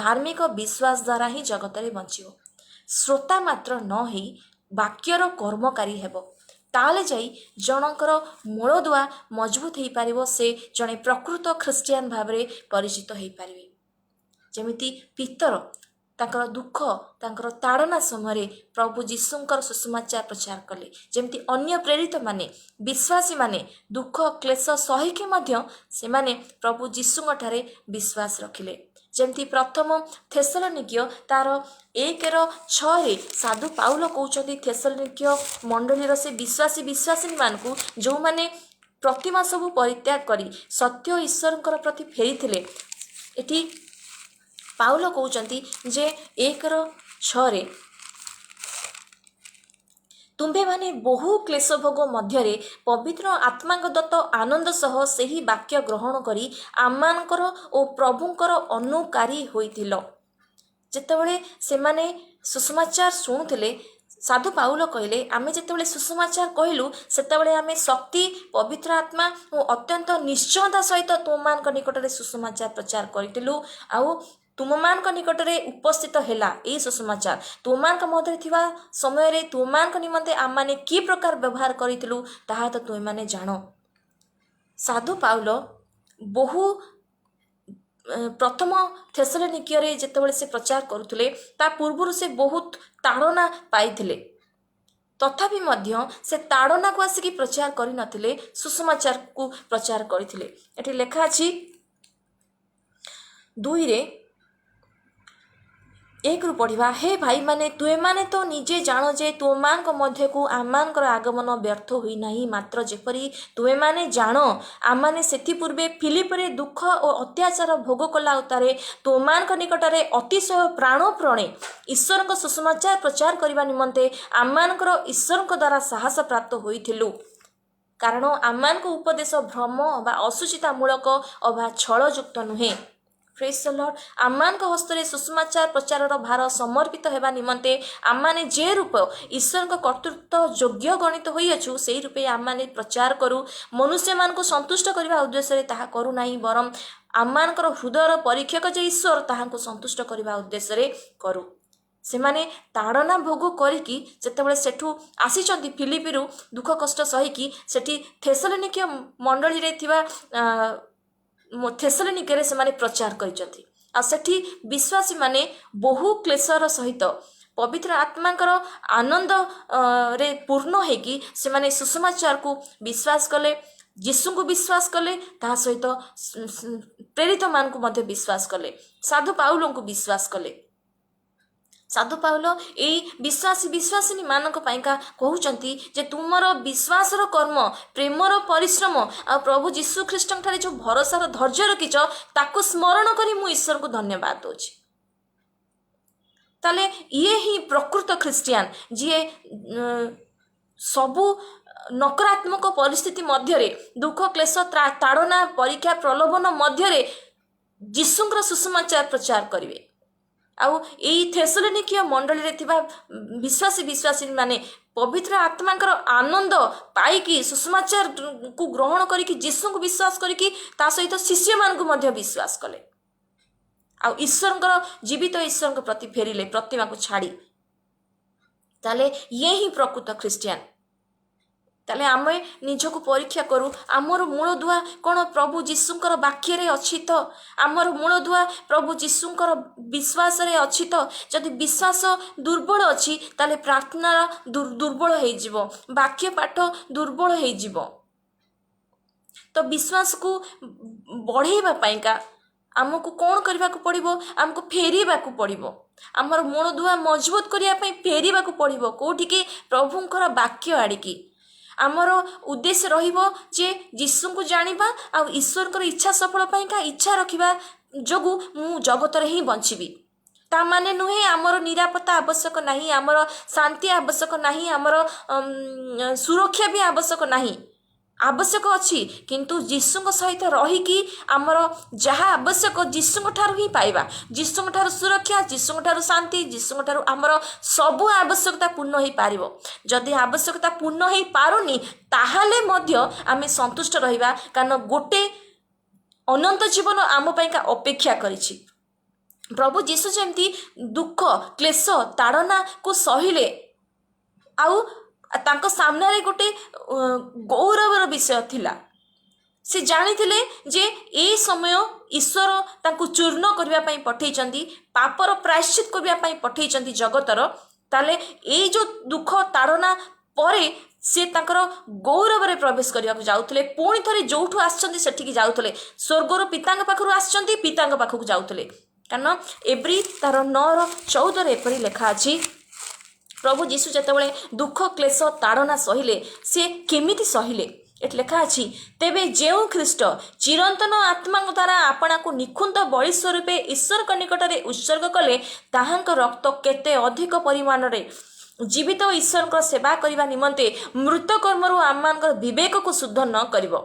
ଧାର୍ମିକ ବିଶ୍ୱାସ ଦ୍ୱାରା ହିଁ ଜଗତରେ ବଞ୍ଚିବ। ଶ୍ରୋତା ମାତ୍ର ନ ହେଇ ବାକ୍ୟର କର୍ମକାରୀ ହେବ, ତାହେଲେ ଯାଇ ଜଣଙ୍କର ମୂଳଦୁଆ ମଜବୁତ ହେଇପାରିବ। ସେ ଜଣେ ପ୍ରକୃତ ଖ୍ରୀଷ୍ଟିଆନ ଭାବରେ ପରିଚିତ ହେଇପାରିବେ। ଯେମିତି ପିତର ତାଙ୍କର ଦୁଃଖ, ତାଙ୍କର ତାଡ଼ନା ସମୟରେ ପ୍ରଭୁ ଯୀଶୁଙ୍କର ସୁସମାଚାର ପ୍ରଚାର କଲେ। ଯେମିତି ଅନ୍ୟ ପ୍ରେରିତମାନେ, ବିଶ୍ୱାସୀମାନେ ଦୁଃଖ କ୍ଲେଶ ସହିକି ମଧ୍ୟ ସେମାନେ ପ୍ରଭୁ ଯୀଶୁଙ୍କଠାରେ ବିଶ୍ୱାସ ରଖିଲେ। ଯେମିତି ପ୍ରଥମ ଥେସଲୋନିକୀୟ ତାର 1:6 ସାଧୁ ପାଉଲ କହୁଛନ୍ତି ଥେସଲୋନିକୀୟ ମଣ୍ଡଳୀର ସେ ବିଶ୍ୱାସୀମାନଙ୍କୁ ଯେଉଁମାନେ ପ୍ରତିମା ସବୁ ପରିତ୍ୟାଗ କରି ସତ୍ୟ ଈଶ୍ୱରଙ୍କର ପ୍ରତି ଫେରିଥିଲେ। ଏଠି ପାଉଲ କହୁଛନ୍ତି ଯେ 1:6 ତୁମ୍ଭେମାନେ ବହୁ କ୍ଲେଶ ଭୋଗ ମଧ୍ୟରେ ପବିତ୍ର ଆତ୍ମାଙ୍କ ଦତ୍ତ ଆନନ୍ଦ ସହ ସେହି ବାକ୍ୟ ଗ୍ରହଣ କରି ଆମମାନଙ୍କର ଓ ପ୍ରଭୁଙ୍କର ଅନୁକାରୀ ହୋଇଥିଲ। ଯେତେବେଳେ ସେମାନେ ସୁସମାଚାର ଶୁଣୁଥିଲେ, ସାଧୁ ପାଉଲ କହିଲେ ଆମେ ଯେତେବେଳେ ସୁସମାଚାର କହିଲୁ ସେତେବେଳେ ଆମେ ଶକ୍ତି, ପବିତ୍ର ଆତ୍ମା ଓ ଅତ୍ୟନ୍ତ ନିଶ୍ଚୟତା ସହିତ ତୁମମାନଙ୍କ ନିକଟରେ ସୁସମାଚାର ପ୍ରଚାର କରିଥିଲୁ। ଆଉ ତୁମମାନଙ୍କ ନିକଟରେ ଉପସ୍ଥିତ ହେଲା ଏହି ସୁସମାଚାର। ତୁମମାନଙ୍କ ମଧ୍ୟରେ ଥିବା ସମୟରେ ତୁମମାନଙ୍କ ନିମନ୍ତେ ଆମମାନେ କି ପ୍ରକାର ବ୍ୟବହାର କରିଥିଲୁ ତାହା ତ ତୁମେମାନେ ଜାଣ। ସାଧୁ ପାଉଲ ବହୁ ପ୍ରଥମ ଥେସଲୋନିକୀୟରେ ଯେତେବେଳେ ସେ ପ୍ରଚାର କରୁଥିଲେ ତା ପୂର୍ବରୁ ସେ ବହୁତ ତାଡ଼ନା ପାଇଥିଲେ। ତଥାପି ମଧ୍ୟ ସେ ତାଡ଼ନାକୁ ଆସିକି ପ୍ରଚାର କରିନଥିଲେ, ସୁସମାଚାରକୁ ପ୍ରଚାର କରିଥିଲେ। ଏଠି ଲେଖା ଅଛି 2:1 ପଢ଼ିବା, ହେ ଭାଇମାନେ, ତୁମେମାନେ ତ ନିଜେ ଜାଣ ଯେ ତୁମମାନଙ୍କ ମଧ୍ୟକୁ ଆମମାନଙ୍କର ଆଗମନ ବ୍ୟର୍ଥ ହୋଇନାହିଁ। ମାତ୍ର ଯେପରି ତୁମେମାନେ ଜାଣ, ଆମମାନେ ସେଥିପୂର୍ବେ ଫିଲିପରେ ଦୁଃଖ ଓ ଅତ୍ୟାଚାର ଭୋଗ କଲା ଉତ୍ତାରେ ତୁମମାନଙ୍କ ନିକଟରେ ଅତିଶୟ ପ୍ରାଣପଣେ ଈଶ୍ୱରଙ୍କ ସୁସମାଚାର ପ୍ରଚାର କରିବା ନିମନ୍ତେ ଆମମାନଙ୍କର ଈଶ୍ୱରଙ୍କ ଦ୍ୱାରା ସାହସ ପ୍ରାପ୍ତ ହୋଇଥିଲୁ। କାରଣ ଆମମାନଙ୍କ ଉପଦେଶ ଭ୍ରମ ବା ଅସୁଚିତାମୂଳକ ଅବା ଛଳଯୁକ୍ତ ନୁହେଁ। ପ୍ରେଜ୍ ଦ ଲର୍ଡ। ଆମମାନଙ୍କ ହସ୍ତରେ ସୁସମାଚାର ପ୍ରଚାରର ଭାର ସମର୍ପିତ ହେବା ନିମନ୍ତେ ଆମମାନେ ଯେ ରୂପ ଈଶ୍ୱରଙ୍କ କର୍ତ୍ତୃତ୍ୱ ଯୋଗ୍ୟ ଗଣିତ ହୋଇଅଛୁ, ସେହି ରୂପେ ଆମମାନେ ପ୍ରଚାର କରୁ। ମନୁଷ୍ୟମାନଙ୍କୁ ସନ୍ତୁଷ୍ଟ କରିବା ଉଦ୍ଦେଶ୍ୟରେ ତାହା କରୁନାହିଁ, ବରଂ ଆମମାନଙ୍କର ହୃଦୟର ପରୀକ୍ଷକ ଯେ ଈଶ୍ୱର ତାହାଙ୍କୁ ସନ୍ତୁଷ୍ଟ କରିବା ଉଦ୍ଦେଶ୍ୟରେ କରୁ। ସେମାନେ ତାଡ଼ନା ଭୋଗ କରିକି ଯେତେବେଳେ ସେଠୁ ଆସିଛନ୍ତି ଫିଲିପିରୁ ଦୁଃଖ କଷ୍ଟ ସହିକି, ସେଠି ଥେସଲୋନିକୀୟ ମଣ୍ଡଳୀରେ ଥିବା ଥେସଲୋନିକୀରେ ସେମାନେ ପ୍ରଚାର କରିଛନ୍ତି। ଆଉ ସେଠି ବିଶ୍ୱାସୀମାନେ ବହୁ କ୍ଲେଶର ସହିତ ପବିତ୍ର ଆତ୍ମାଙ୍କର ଆନନ୍ଦରେ ପୂର୍ଣ୍ଣ ହେଇକି ସେମାନେ ସୁସମାଚାରକୁ ବିଶ୍ୱାସ କଲେ, ଯୀଶୁଙ୍କୁ ବିଶ୍ୱାସ କଲେ, ତାହା ସହିତ ପ୍ରେରିତମାନଙ୍କୁ ମଧ୍ୟ ବିଶ୍ୱାସ କଲେ, ସାଧୁ ପାଉଲଙ୍କୁ ବିଶ୍ୱାସ କଲେ। ସାଧୁ ପାଉଲ ଏଇ ବିଶ୍ୱାସିନୀ ମାନଙ୍କ ପାଇଁକା କହୁଛନ୍ତି ଯେ ତୁମର ବିଶ୍ୱାସର କର୍ମ, ପ୍ରେମର ପରିଶ୍ରମ ଆଉ ପ୍ରଭୁ ଯୀଶୁ ଖ୍ରୀଷ୍ଟଙ୍କ ଠାରେ ଯେଉଁ ଭରସାର ଧୈର୍ଯ୍ୟ ରଖିଛ ତାକୁ ସ୍ମରଣ କରି ମୁଁ ଈଶ୍ୱରଙ୍କୁ ଧନ୍ୟବାଦ ଦଉଛି। ତାହେଲେ ଇଏ ହିଁ ପ୍ରକୃତ ଖ୍ରୀଷ୍ଟିଆନ, ଯିଏ ସବୁ ନକାରାତ୍ମକ ପରିସ୍ଥିତି ମଧ୍ୟରେ, ଦୁଃଖ କ୍ଲେଶ ତାଡ଼ନା ପରୀକ୍ଷା ପ୍ରଲୋଭନ ମଧ୍ୟରେ ଯୀଶୁଙ୍କର ସୁସମାଚାର ପ୍ରଚାର କରିବେ। ଆଉ ଏଇ ଥେସଲୋନିକୀୟ ମଣ୍ଡଳୀରେ ଥିବା ବିଶ୍ୱାସୀମାନେ ପବିତ୍ର ଆତ୍ମାଙ୍କର ଆନନ୍ଦ ପାଇକି ସୁସମାଚାରକୁ ଗ୍ରହଣ କରିକି ଯୀଶୁଙ୍କୁ ବିଶ୍ୱାସ କରିକି ତା ସହିତ ଶିଷ୍ୟମାନଙ୍କୁ ମଧ୍ୟ ବିଶ୍ୱାସ କଲେ। ଆଉ ଈଶ୍ୱରଙ୍କର ଜୀବିତ ଈଶ୍ୱରଙ୍କ ପ୍ରତି ଫେରିଲେ ପ୍ରତିମାକୁ ଛାଡ଼ି। ତାହେଲେ ଇଏ ହିଁ ପ୍ରକୃତ ଖ୍ରୀଷ୍ଟିଆନ। ତାହେଲେ ଆମେ ନିଜକୁ ପରୀକ୍ଷା କରୁ, ଆମର ମୂଳଦୁଆ କ'ଣ ପ୍ରଭୁ ଯୀଶୁଙ୍କର ବାକ୍ୟରେ ଅଛି ତ? ଆମର ମୂଳଦୁଆ ପ୍ରଭୁ ଯୀଶୁଙ୍କର ବିଶ୍ୱାସରେ ଅଛି ତ? ଯଦି ବିଶ୍ୱାସ ଦୁର୍ବଳ ଅଛି ତାହେଲେ ପ୍ରାର୍ଥନା ଦୁର୍ବଳ ହେଇଯିବ, ବାକ୍ୟ ପାଠ ଦୁର୍ବଳ ହେଇଯିବ। ତ ବିଶ୍ୱାସକୁ ବଢ଼େଇବା ପାଇଁକା ଆମକୁ କ'ଣ କରିବାକୁ ପଡ଼ିବ? ଆମକୁ ଫେରିବାକୁ ପଡ଼ିବ। ଆମର ମୂଳଦୁଆ ମଜବୁତ କରିବା ପାଇଁ ଫେରିବାକୁ ପଡ଼ିବ। କେଉଁଠିକି? ପ୍ରଭୁଙ୍କର ବାକ୍ୟ ଆଡ଼ିକି। ଆମର ଉଦ୍ଦେଶ୍ୟ ରହିବ ଯେ ଯୀଶୁଙ୍କୁ ଜାଣିବା ଆଉ ଈଶ୍ୱରଙ୍କର ଇଚ୍ଛା ସଫଳ ପାଇଁକା ଇଚ୍ଛା ରଖିବା ଯୋଗୁଁ ମୁଁ ଜଗତରେ ହିଁ ବଞ୍ଚିବି। ତା ମାନେ ନୁହେଁ ଆମର ନିରାପତ୍ତା ଆବଶ୍ୟକ ନାହିଁ, ଆମର ଶାନ୍ତି ଆବଶ୍ୟକ ନାହିଁ, ଆମର ସୁରକ୍ଷା ବି ଆବଶ୍ୟକ ନାହିଁ। ଆବଶ୍ୟକ ଅଛି, କିନ୍ତୁ ଯୀଶୁଙ୍କ ସହିତ ରହିକି ଆମର ଯାହା ଆବଶ୍ୟକ ଯୀଶୁଙ୍କ ଠାରୁ ହିଁ ପାଇବା। ଯୀଶୁଙ୍କ ଠାରୁ ସୁରକ୍ଷା, ଯୀଶୁଙ୍କ ଠାରୁ ଶାନ୍ତି, ଯୀଶୁଙ୍କ ଠାରୁ ଆମର ସବୁ ଆବଶ୍ୟକତା ପୂର୍ଣ୍ଣ ହେଇପାରିବ। ଯଦି ଆବଶ୍ୟକତା ପୂର୍ଣ୍ଣ ହେଇପାରୁନି ତାହେଲେ ମଧ୍ୟ ଆମେ ସନ୍ତୁଷ୍ଟ ରହିବା, କାରଣ ଗୋଟେ ଅନନ୍ତ ଜୀବନ ଆମ ପାଇଁକା ଅପେକ୍ଷା କରିଛି। ପ୍ରଭୁ ଯୀଶୁ ଯେମିତି ଦୁଃଖ କ୍ଲେଶ ତାଡ଼ନାକୁ ସହିଲେ, ଆଉ ତାଙ୍କ ସାମ୍ନାରେ ଗୋଟେ ଗୌରବର ବିଷୟ ଥିଲା। ସେ ଜାଣିଥିଲେ ଯେ ଏ ସମୟ ଈଶ୍ୱର ତାଙ୍କୁ ଚୂର୍ଣ୍ଣ କରିବା ପାଇଁ ପଠେଇଛନ୍ତି, ପାପର ପ୍ରାୟଶ୍ଚିତ କରିବା ପାଇଁ ପଠେଇଛନ୍ତି ଜଗତର। ତାହେଲେ ଏଇ ଯେଉଁ ଦୁଃଖ ତାଡ଼ନା ପରେ ସେ ତାଙ୍କର ଗୌରବରେ ପ୍ରବେଶ କରିବାକୁ ଯାଉଥିଲେ। ପୁଣି ଥରେ ଯେଉଁଠୁ ଆସିଛନ୍ତି ସେଠିକି ଯାଉଥିଲେ, ସ୍ୱର୍ଗରୁ ପିତାଙ୍କ ପାଖରୁ ଆସିଛନ୍ତି, ପିତାଙ୍କ ପାଖକୁ ଯାଉଥିଲେ। कारण एब्री तार 9:14 एपरी लिखा अछि प्रभु जीशु जेतेबेले दुख क्लेश ताड़ना सहिले से केमिति सहिले एट लिखा अछि तेबे जेउ ख्रीष्ट चिरंतन आत्मा द्वारा आपना को निखुंत बलि स्वरूप ईश्वर का निकट रे उत्सर्ग कले ताहांक रक्त केते अधिक परिमाण रे जीवित ईश्वर को सेवा करने निमंते मृत कर्म आम विवेक को शुद्ध न करिवो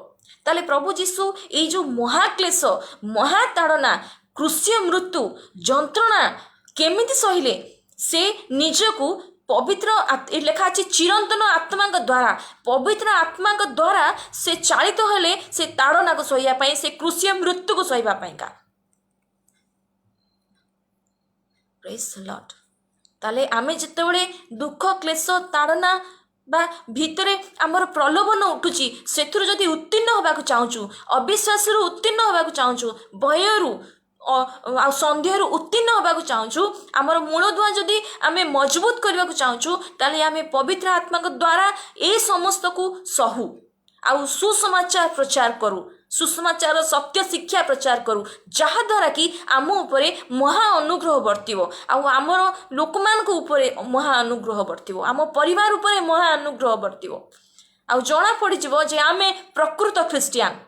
ताले प्रभु जीशु ये जो महाक्लेश महाताड़ना क्रूस्य मृत्यु जंत्रणा केमिति सहिले से निजको पवित्र लिखा अच्छे चिरंतन आत्मा द्वारा पवित्र आत्मा द्वारा से चालित हेले से ताड़ना को सहिया से क्रूस्य मृत्यु को सहिबा का प्रेज द लॉर्ड ताले आमे जितेबले दुख क्लेश ताड़ना बा भितरे आमर प्रलोभन उठुची सेथुर जदि उत्तीर्ण होबाकु चाहूचु अविश्वास रु उत्तीर्ण होबाकु चाहूचु भयरु आ संदेहरु उत्तीर्ण होबाकु चाहूचु आमर मूलदुआ जदि आमे मजबूत करबाकु चाहूचु ताले आमे पवित्र आत्मा द्वारा ए समस्त को सहु आ सुसमाचार प्रचार करू सुसमाचार सत्य शिक्षा प्रचार करू जहा द्वारा कि आम उपरे महा अनुग्रह बर्तिबो आमर लोक मान को उपरे महा अनुग्रह बर्तिबो आम परिवार उपरे महा अनुग्रह बर्तिबो आ जना पड़ी जिवो जे आमे प्रकृत ख्रिस्टियान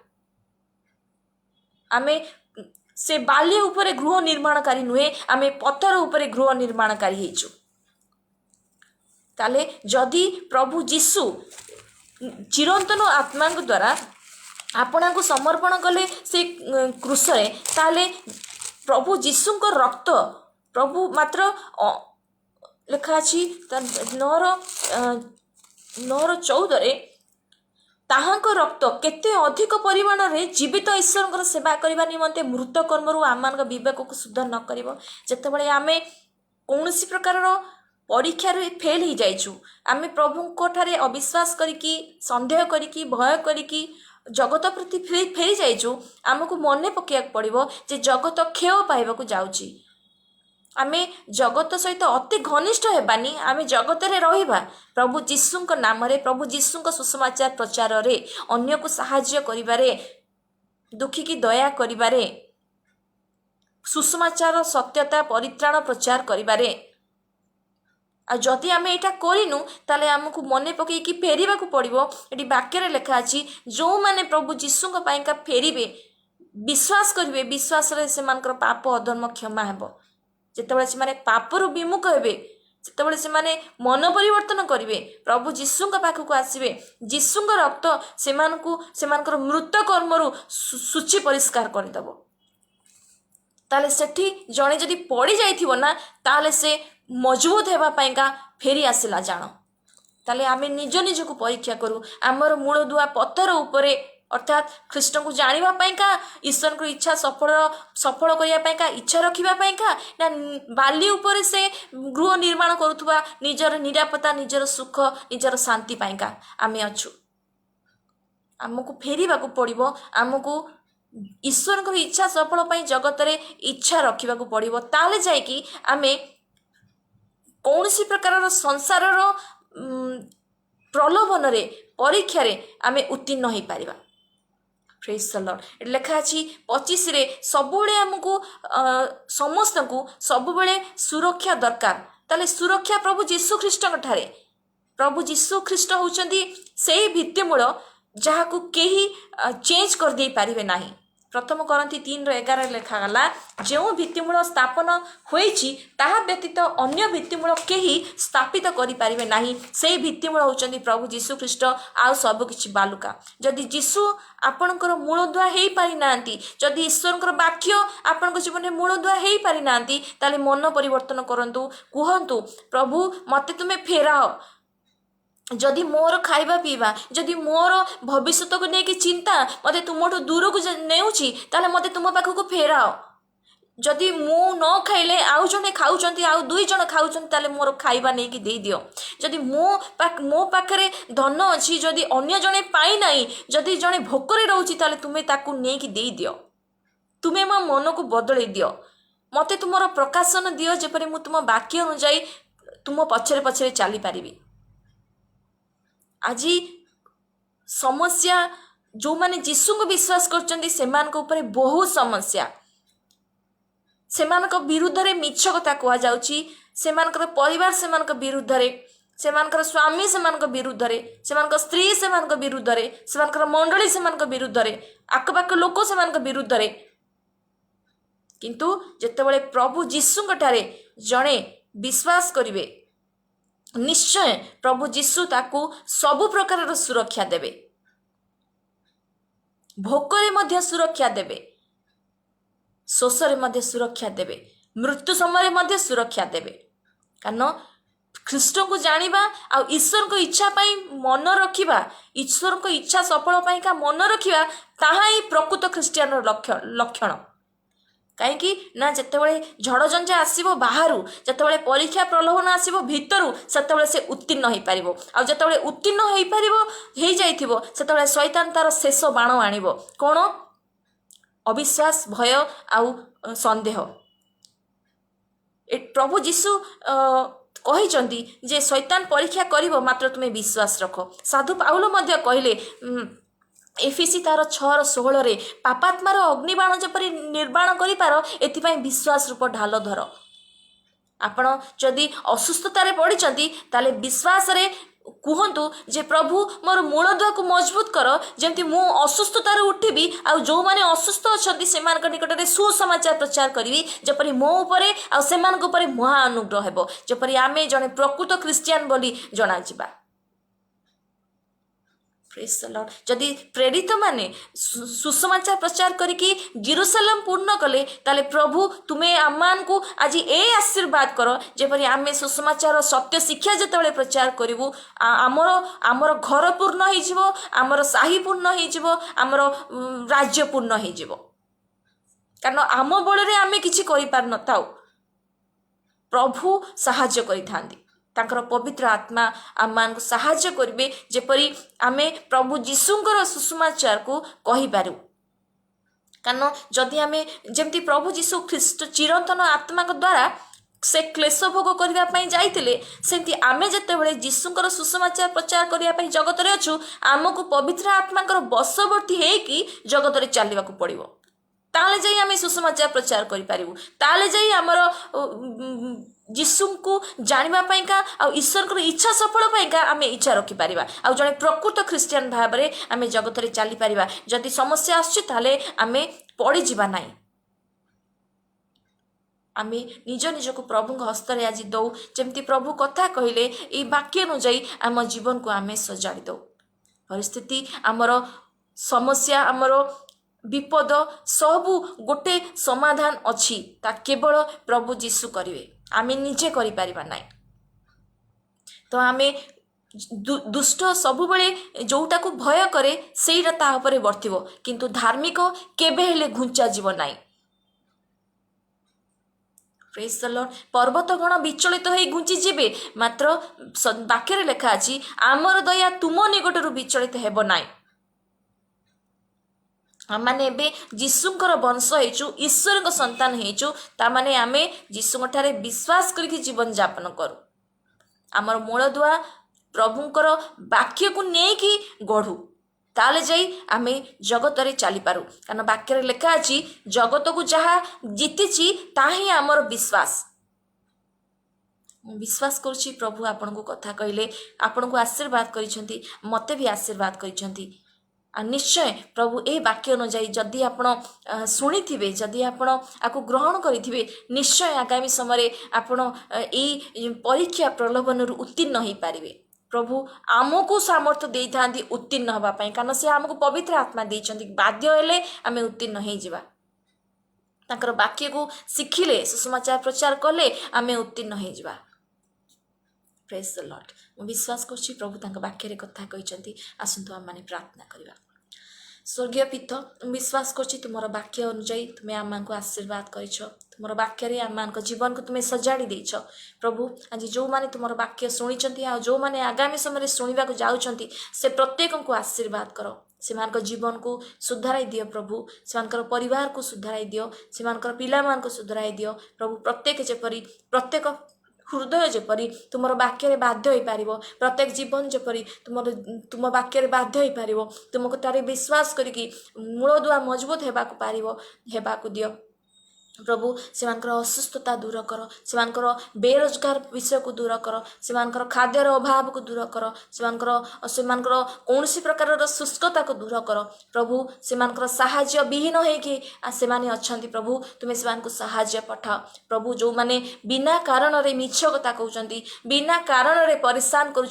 आमे से बाल्य उपरे गृह निर्माणकारी नुहे आमे पत्थर उपरे गृह निर्माणकारी हेचु ताले जदि प्रभु जीशु चिरंतन आत्मा द्वारा आपना को समर्पण कले से क्रूसरे ताले प्रभु जीशु को रक्त प्रभु मात्र लिखा अछि 9:14 ताहांक रक्त केते अधिक परिमाण रे जीवित ईश्वर सेवा करबा निमंते मृत कर्म आम विवेक को शुद्ध न करिवो जेतेबेले आमे कौनसी प्रकार परीक्षा रे फेल ही जाइछु आमे प्रभु को ठारे अविश्वास करिकी संदेह करिकी भय करिकी जगत प्रति फेरी जाइछु आमको मने पकेया पड़िबो जे जगत क्षय पाइबाकू जाउची आमे जगत सहित अति घनिष्ठ हेबानी आमे जगत रे रहिबा प्रभु जीशुଙ୍କ नाम रे प्रभु जीशुଙ୍କ सुसमाचार प्रचार रे अन्य को सहाय्य करिबारे दुखी की दया करिबारे सुसमाचार सत्यता परित्राण प्रचार करिबारे आ जदि आमे एटा करिनु ताले हमकु मने पकई कि फेरिबाकू पड़िबो एटी वाक्य रे लिखा अछि जो माने प्रभु जीशुଙ୍କ पाइका फेरिबे विश्वास करिवे विश्वास रे से मानकर पाप अधर्म क्षमा हेबो जेतेबेले से माने पापरु विमुख हेबे जेतेबेले से माने मन परिवर्तन करिवे प्रभु जीशुଙ୍କ पाखकू आसीबे जीशुଙ୍କ रक्त से मानकू से मानकर मृत कर्मरु सूची परिष्कार करदबो ताले सेठी जणे जदि पड़ी जाइथिबो ना ताले से मजबूत हेबा पाइका फेरी आसिला जानो ताले आमे निज निज को परीक्षा करू आमर मूल दुआ पत्थर उपरे अर्थात ख्रीष्ट को जानिबा पाइका ईश्वर को इच्छा सफल करिया पाइका इच्छा रखिबा पाइका ना बाली उपरे से गृह निर्माण करूथुबा निजर निरापत्ता निजर सुख निजर शांति पाइका आमे अछु आमको फेरिबाकू पड़िबो आमको ईश्वर को इच्छा सफल पाई जगत रे इच्छा रखिबाकू पड़िबो ताले जाय कि आमे कौन सी प्रकार संसार प्रलोभन रे परीक्षा रे आमे उत्तीर्ण हो पारिबा प्रेज द लॉर्ड लिखा अछि 25 रे सबुबेले हमकू समस्त को सबुबेले सुरक्षा दरकार ताले सुरक्षा प्रभु जीशु ख्रीष्ट ठारे प्रभु जीशु ख्रीष्ट होचंदी सेही भित्तिमूल जहा को केही चेंज कर दे पारिबे नाही प्रथम करंती 3:11 लिखा गला जो भित्तिमूल स्थापन होईची ताहा व्यतीत अन्य भित्तिमूल केही स्थापित करि पारिबे नाही से भित्तिमूल होचंदी प्रभु जीशु ख्रीष्ट आ सब किछि बालुका जदि जीशु आपनकर मूलदुआ हेई पारि नांती जदि ईश्वरकर वाक्य आपनकर जीवन में मूलदुआ हेई पारि नांती ताले मन परिवर्तन करंतु कुहंतु प्रभु मते तुमे फेराओ जदि मोर खाइबा पीवा जदि मोर भविष्य को लेकिन चिंता मते तुमठू दूर को नेउची ताले मते तुम पाखको फेराओ जदि मु न खाइले आउ जने खाउचंती आउ दुई जण खाउचंती ताले मोर खाइबा नेकी देई दियो जदि मो पाखरे धन अछि जदि अन्य जणे पाई नाही जदि जणे भोकरे रहउची ताले तुमे ताकू नेकी देई दियो तुमे मो मन को बदलै दियो मते तुमरो प्रकाशन दियो जेपरि मु तुम वाक्य अनुଯାୟୀ तुम पछरे पछरे चाली पारिबी आज समस्या जो माने जीशु को विश्वास करचंदी सेमान को ऊपर बहुत समस्या ସେମାନଙ୍କ ବିରୁଦ୍ଧରେ ମିଛ କଥା କୁହାଯାଉଛି, ସେମାନଙ୍କର ପରିବାର ସେମାନଙ୍କ ବିରୁଦ୍ଧରେ, ସେମାନଙ୍କର ସ୍ୱାମୀ ସେମାନଙ୍କ ବିରୁଦ୍ଧରେ, ସେମାନଙ୍କ ସ୍ତ୍ରୀ ସେମାନଙ୍କ ବିରୁଦ୍ଧରେ, ସେମାନଙ୍କର ମଣ୍ଡଳୀ ସେମାନଙ୍କ ବିରୁଦ୍ଧରେ, ଆଖପାଖ ଲୋକ ସେମାନଙ୍କ ବିରୁଦ୍ଧରେ। କିନ୍ତୁ ଯେତେବେଳେ ପ୍ରଭୁ ଯୀଶୁଙ୍କଠାରେ ଜଣେ ବିଶ୍ୱାସ କରିବେ, ନିଶ୍ଚୟ ପ୍ରଭୁ ଯୀଶୁ ତାକୁ ସବୁ ପ୍ରକାରର ସୁରକ୍ଷା ଦେବେ, ଭୋକରେ ମଧ୍ୟ ସୁରକ୍ଷା ଦେବେ, ଶୋଷରେ ମଧ୍ୟ ସୁରକ୍ଷା ଦେବେ, ମୃତ୍ୟୁ ସମୟରେ ମଧ୍ୟ ସୁରକ୍ଷା ଦେବେ। କାରଣ ଖ୍ରୀଷ୍ଟଙ୍କୁ ଜାଣିବା ଆଉ ଈଶ୍ୱରଙ୍କ ଇଚ୍ଛା ପାଇଁ ମନ ରଖିବା, ଈଶ୍ୱରଙ୍କ ଇଚ୍ଛା ସଫଳ ପାଇଁକା ମନ ରଖିବା, ତାହା ହିଁ ପ୍ରକୃତ ଖ୍ରୀଷ୍ଟିଆନର ଲକ୍ଷଣ। କାହିଁକି ନା ଯେତେବେଳେ ଝଡ଼ଝଞ୍ଜା ଆସିବ ବାହାରୁ, ଯେତେବେଳେ ପରୀକ୍ଷା ପ୍ରଲୋଭନ ଆସିବ ଭିତରୁ, ସେତେବେଳେ ସେ ଉତ୍ତୀର୍ଣ୍ଣ ହେଇପାରିବ। ଆଉ ଯେତେବେଳେ ଉତ୍ତୀର୍ଣ୍ଣ ହେଇଯାଇଥିବ, ସେତେବେଳେ ଶୈତାନ ତାର ଶେଷ ବାଣ ଆଣିବ। କ'ଣ? ଅବିଶ୍ୱାସ, ଭୟ ଆଉ ସନ୍ଦେହ। ପ୍ରଭୁ ଯୀଶୁ କହିଛନ୍ତି ଯେ ଶୈତାନ ପରୀକ୍ଷା କରିବ, ମାତ୍ର ତୁମେ ବିଶ୍ୱାସ ରଖ। ସାଧୁ ପାଉଲ ମଧ୍ୟ କହିଲେ ଏଫିସି ତାର 6:16 ପାପାତ୍ମାର ଅଗ୍ନିବାଣ ଯେପରି ନିର୍ବାଣ କରିପାର, ଏଥିପାଇଁ ବିଶ୍ୱାସ ରୂପ ଢାଲ ଧର। ଆପଣ ଯଦି ଅସୁସ୍ଥତାରେ ପଡ଼ିଛନ୍ତି, ତାହେଲେ ବିଶ୍ୱାସରେ କୁହନ୍ତୁ ଯେ ପ୍ରଭୁ ମୋର ମୂଳଦୁଆକୁ ମଜବୁତ କର, ଯେମିତି ମୁଁ ଅସୁସ୍ଥତାରୁ ଉଠିବି ଆଉ ଯେଉଁମାନେ ଅସୁସ୍ଥ ଅଛନ୍ତି ସେମାନଙ୍କ ନିକଟରେ ସୁସମାଚାର ପ୍ରଚାର କରିବି, ଯେପରି ମୋ ଉପରେ ଆଉ ସେମାନଙ୍କ ଉପରେ ମହା ଅନୁଗ୍ରହ ହେବ, ଯେପରି ଆମେ ଜଣେ ପ୍ରକୃତ ଖ୍ରୀଷ୍ଟିଆନ ବୋଲି ଜଣାଯିବା। ଯଦି ପ୍ରେରିତ ମାନେ ସୁସମାଚାର ପ୍ରଚାର କରିକି ଜେରୁସାଲେମ ପୂର୍ଣ୍ଣ କଲେ, ତାହେଲେ ପ୍ରଭୁ ତୁମେ ଆମମାନଙ୍କୁ ଆଜି ଏ ଆଶୀର୍ବାଦ କର, ଯେପରି ଆମେ ସୁସମାଚାର ସତ୍ୟ ଶିକ୍ଷା ଯେତେବେଳେ ପ୍ରଚାର କରିବୁ, ଆମର ଘର ପୂର୍ଣ୍ଣ ହେଇଯିବ, ଆମର ସାହି ପୂର୍ଣ୍ଣ ହେଇଯିବ, ଆମର ରାଜ୍ୟ ପୂର୍ଣ୍ଣ ହେଇଯିବ। କାରଣ ଆମ ବଳରେ ଆମେ କିଛି କରିପାରିନଥାଉ, ପ୍ରଭୁ ସାହାଯ୍ୟ କରିଥାନ୍ତି। ତାଙ୍କର ପବିତ୍ର ଆତ୍ମା ଆମମାନଙ୍କୁ ସାହାଯ୍ୟ କରିବେ, ଯେପରି ଆମେ ପ୍ରଭୁ ଯୀଶୁଙ୍କର ସୁସମାଚାରକୁ କହିପାରୁ। କାରଣ ଯଦି ଆମେ ଯେମିତି ପ୍ରଭୁ ଯୀଶୁ ଖ୍ରୀଷ୍ଟ ଚିରନ୍ତନ ଆତ୍ମାଙ୍କ ଦ୍ୱାରା ସେ କ୍ଲେଶ ଭୋଗ କରିବା ପାଇଁ ଯାଇଥିଲେ, ସେମିତି ଆମେ ଯେତେବେଳେ ଯୀଶୁଙ୍କର ସୁସମାଚାର ପ୍ରଚାର କରିବା ପାଇଁ ଜଗତରେ ଅଛୁ, ଆମକୁ ପବିତ୍ର ଆତ୍ମାଙ୍କର ବଶବର୍ତ୍ତୀ ହେଇକି ଜଗତରେ ଚାଲିବାକୁ ପଡ଼ିବ। ତାହେଲେ ଯାଇ ଆମେ ସୁସମାଚାର ପ୍ରଚାର କରିପାରିବୁ, ତାହେଲେ ଯାଇ ଆମର ଯୀଶୁଙ୍କୁ ଜାଣିବା ପାଇଁକା ଆଉ ଈଶ୍ୱରଙ୍କର ଇଚ୍ଛା ସଫଳ ପାଇଁକା ଆମେ ଇଚ୍ଛା ରଖିପାରିବା, ଆଉ ଜଣେ ପ୍ରକୃତ ଖ୍ରୀଷ୍ଟିଆନ ଭାବରେ ଆମେ ଜଗତରେ ଚାଲିପାରିବା। ଯଦି ସମସ୍ୟା ଆସୁଛି, ତାହେଲେ ଆମେ ପଡ଼ିଯିବା ନାହିଁ। ଆମେ ନିଜ ନିଜକୁ ପ୍ରଭୁଙ୍କ ହସ୍ତରେ ଆଜି ଦଉ, ଯେମିତି ପ୍ରଭୁ କଥା କହିଲେ ଏଇ ବାକ୍ୟ ଅନୁଯାୟୀ ଆମ ଜୀବନକୁ ଆମେ ସଜାଡ଼ି ଦଉ। ପରିସ୍ଥିତି, ଆମର ସମସ୍ୟା, ଆମର ବିପଦ ସବୁ ଗୋଟେ ସମାଧାନ ଅଛି, ତା କେବଳ ପ୍ରଭୁ ଯୀଶୁ କରିବେ, ଆମେ ନିଜେ କରିପାରିବା ନାହିଁ। ତ ଆମେ ଦୁଷ୍ଟ ସବୁବେଳେ ଯୋଉଟାକୁ ଭୟ କରେ ସେଇଟା ତା ଉପରେ ବର୍ତ୍ତିବ, କିନ୍ତୁ ଧାର୍ମିକ କେବେ ହେଲେ ଘୁଞ୍ଚା ଯିବ ନାହିଁ। ପ୍ରେଜ୍ ଦ ଲର୍ଡ। ପର୍ବତଗଣ ବିଚଳିତ ହୋଇ ଘୁଞ୍ଚି ଯିବେ, ମାତ୍ର ବାକ୍ୟରେ ଲେଖା ଅଛି ଆମର ଦୟା ତୁମ ନିକଟରୁ ବିଚଳିତ ହେବ ନାହିଁ। ଆମମାନେ ଏବେ ଯୀଶୁଙ୍କର ବଂଶ ହେଇଛୁ, ଈଶ୍ୱରଙ୍କ ସନ୍ତାନ ହେଇଛୁ, ତାମାନେ ଆମେ ଯୀଶୁଙ୍କଠାରେ ବିଶ୍ୱାସ କରିକି ଜୀବନ ଯାପନ କରୁ। ଆମର ମୂଳଦୁଆ ପ୍ରଭୁଙ୍କର ବାକ୍ୟକୁ ନେଇକି ଗଢ଼ୁ, ତାହେଲେ ଯାଇ ଆମେ ଜଗତରେ ଚାଲିପାରୁ। କାରଣ ବାକ୍ୟରେ ଲେଖା ଅଛି ଜଗତକୁ ଯାହା ଜିତିଛି ତାହା ହିଁ ଆମର ବିଶ୍ୱାସ। ମୁଁ ବିଶ୍ୱାସ କରୁଛି ପ୍ରଭୁ ଆପଣଙ୍କୁ କଥା କହିଲେ, ଆପଣଙ୍କୁ ଆଶୀର୍ବାଦ କରିଛନ୍ତି, ମୋତେ ବି ଆଶୀର୍ବାଦ କରିଛନ୍ତି। ଆଉ ନିଶ୍ଚୟ ପ୍ରଭୁ ଏ ବାକ୍ୟ ଅନୁଯାୟୀ ଯଦି ଆପଣ ଶୁଣିଥିବେ, ଯଦି ଆପଣ ଆକୁ ଗ୍ରହଣ କରିଥିବେ, ନିଶ୍ଚୟ ଆଗାମୀ ସମୟରେ ଆପଣ ଏଇ ପରୀକ୍ଷା ପ୍ରଲୋଭନରୁ ଉତ୍ତୀର୍ଣ୍ଣ ହେଇପାରିବେ। ପ୍ରଭୁ ଆମକୁ ସାମର୍ଥ୍ୟ ଦେଇଥାନ୍ତି ଉତ୍ତୀର୍ଣ୍ଣ ହେବା ପାଇଁ, କାରଣ ସେ ଆମକୁ ପବିତ୍ର ଆତ୍ମା ଦେଇଛନ୍ତି। ବାଧ୍ୟ ହେଲେ ଆମେ ଉତ୍ତୀର୍ଣ୍ଣ ହେଇଯିବା। ତାଙ୍କର ବାକ୍ୟକୁ ଶିଖିଲେ, ସୁସମାଚାର ପ୍ରଚାର କଲେ ଆମେ ଉତ୍ତୀର୍ଣ୍ଣ ହେଇଯିବା। ପ୍ରେଜ୍ ଦ ଲର୍ଡ। ମୁଁ ବିଶ୍ୱାସ କରୁଛି ପ୍ରଭୁ ତାଙ୍କ ବାକ୍ୟରେ କଥା କହିଛନ୍ତି। ଆସନ୍ତୁ ଆମମାନେ ପ୍ରାର୍ଥନା କରିବା। ସ୍ୱର୍ଗୀୟ ପିତ, ମୁଁ ବିଶ୍ୱାସ କରୁଛି ତୁମର ବାକ୍ୟ ଅନୁଯାୟୀ ତୁମେ ଆମମାନଙ୍କୁ ଆଶୀର୍ବାଦ କରିଛ, ତୁମର ବାକ୍ୟରେ ଆମମାନଙ୍କ ଜୀବନକୁ ତୁମେ ସଜାଡ଼ି ଦେଇଛ। ପ୍ରଭୁ ଆଜି ଯେଉଁମାନେ ତୁମର ବାକ୍ୟ ଶୁଣିଛନ୍ତି ଆଉ ଯେଉଁମାନେ ଆଗାମୀ ସମୟରେ ଶୁଣିବାକୁ ଯାଉଛନ୍ତି, ସେ ପ୍ରତ୍ୟେକଙ୍କୁ ଆଶୀର୍ବାଦ କର। ସେମାନଙ୍କ ଜୀବନକୁ ସୁଧାରାଇ ଦିଅ ପ୍ରଭୁ, ସେମାନଙ୍କର ପରିବାରକୁ ସୁଧାରାଇ ଦିଅ, ସେମାନଙ୍କର ପିଲାମାନଙ୍କୁ ସୁଧାରାଇ ଦିଅ ପ୍ରଭୁ। ପ୍ରତ୍ୟେକ ହୃଦୟ ଯେପରି ତୁମର ବାକ୍ୟରେ ବାଧ୍ୟ ହୋଇପାରିବ, ପ୍ରତ୍ୟେକ ଜୀବନ ଯେପରି ତୁମ ବାକ୍ୟରେ ବାଧ୍ୟ ହୋଇପାରିବ, ତୁମକୁ ତାର ବିଶ୍ୱାସ କରିକି ମୂଳଦୁଆ ମଜବୁତ ହେବାକୁ ଦିଅ प्रभु से असुस्थता दूर कर, से बेरोजगार विषय को दूर कर, से खाद्यर अभाव को दूर कर, से कौन प्रकार शुष्कता को दूर कर प्रभु, से साहाय्य विहीन होगी से अच्छा प्रभु, तुम्हें से साहाय्य पठाओ प्रभु। जो मैंने बिना कारण रे मिछ कथा कहते, बिना कारण रे परेशान कर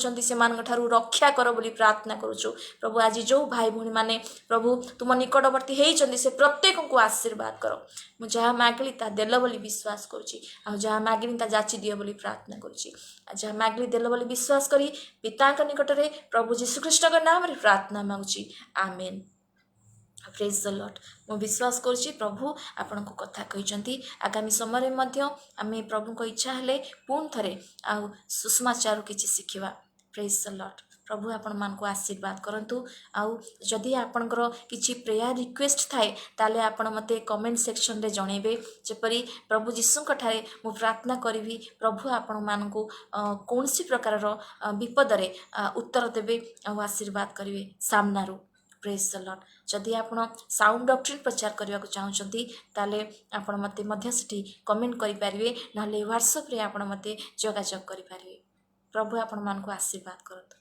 रक्षा कर बोली प्रार्थना करुचु प्रभु। आज जो भाई भौणी मैंने प्रभु तुम निकटवर्ती होती से प्रत्येक को आशीर्वाद कर। मु जहाँ मागिली ता देल बोली विश्वास करुच्ची, आ जहाँ मागिली ता जाची दियो बोली प्रार्थना करुच्ची। जहाँ मागिली देल बोली विश्वास करी पिता निकट में प्रभु जीशुख्रीष्ट नाम रे प्रार्थना मागुची, आमेन। Praise the lord. मु विश्वास करुच्ची प्रभु आपण को कथा कहते। आगामी समय मध्य आमे प्रभु को इच्छा हेले पुणी थरे आ सुषमाचार किसी शिखिबा। Praise the lord. प्रभु आपण मान को आशीर्वाद करंतु। आउ जदि आपणकर किछि प्रेयर रिक्वेस्ट थाए ताले आपण मते कमेंट सेक्शन रे जणेबे, जेपरि प्रभु जीशुଙ୍କ ठारे मु प्रार्थना करिवि प्रभु आपण मान को कोनसी प्रकार रो विपद रे उत्तर देबे आ आशीर्वाद करिवे सामनारू। Praise the Lord. जदि आपण साउंड डॉक्ट्रिन प्रचार करने को चाहते ताले आपण मते मध्य सेठी कमेंट करि पारिबे, नहले व्हाट्सएप रे आपण मते जोगाजोग करि पारिबे। प्रभु आपण मान को आशीर्वाद करत।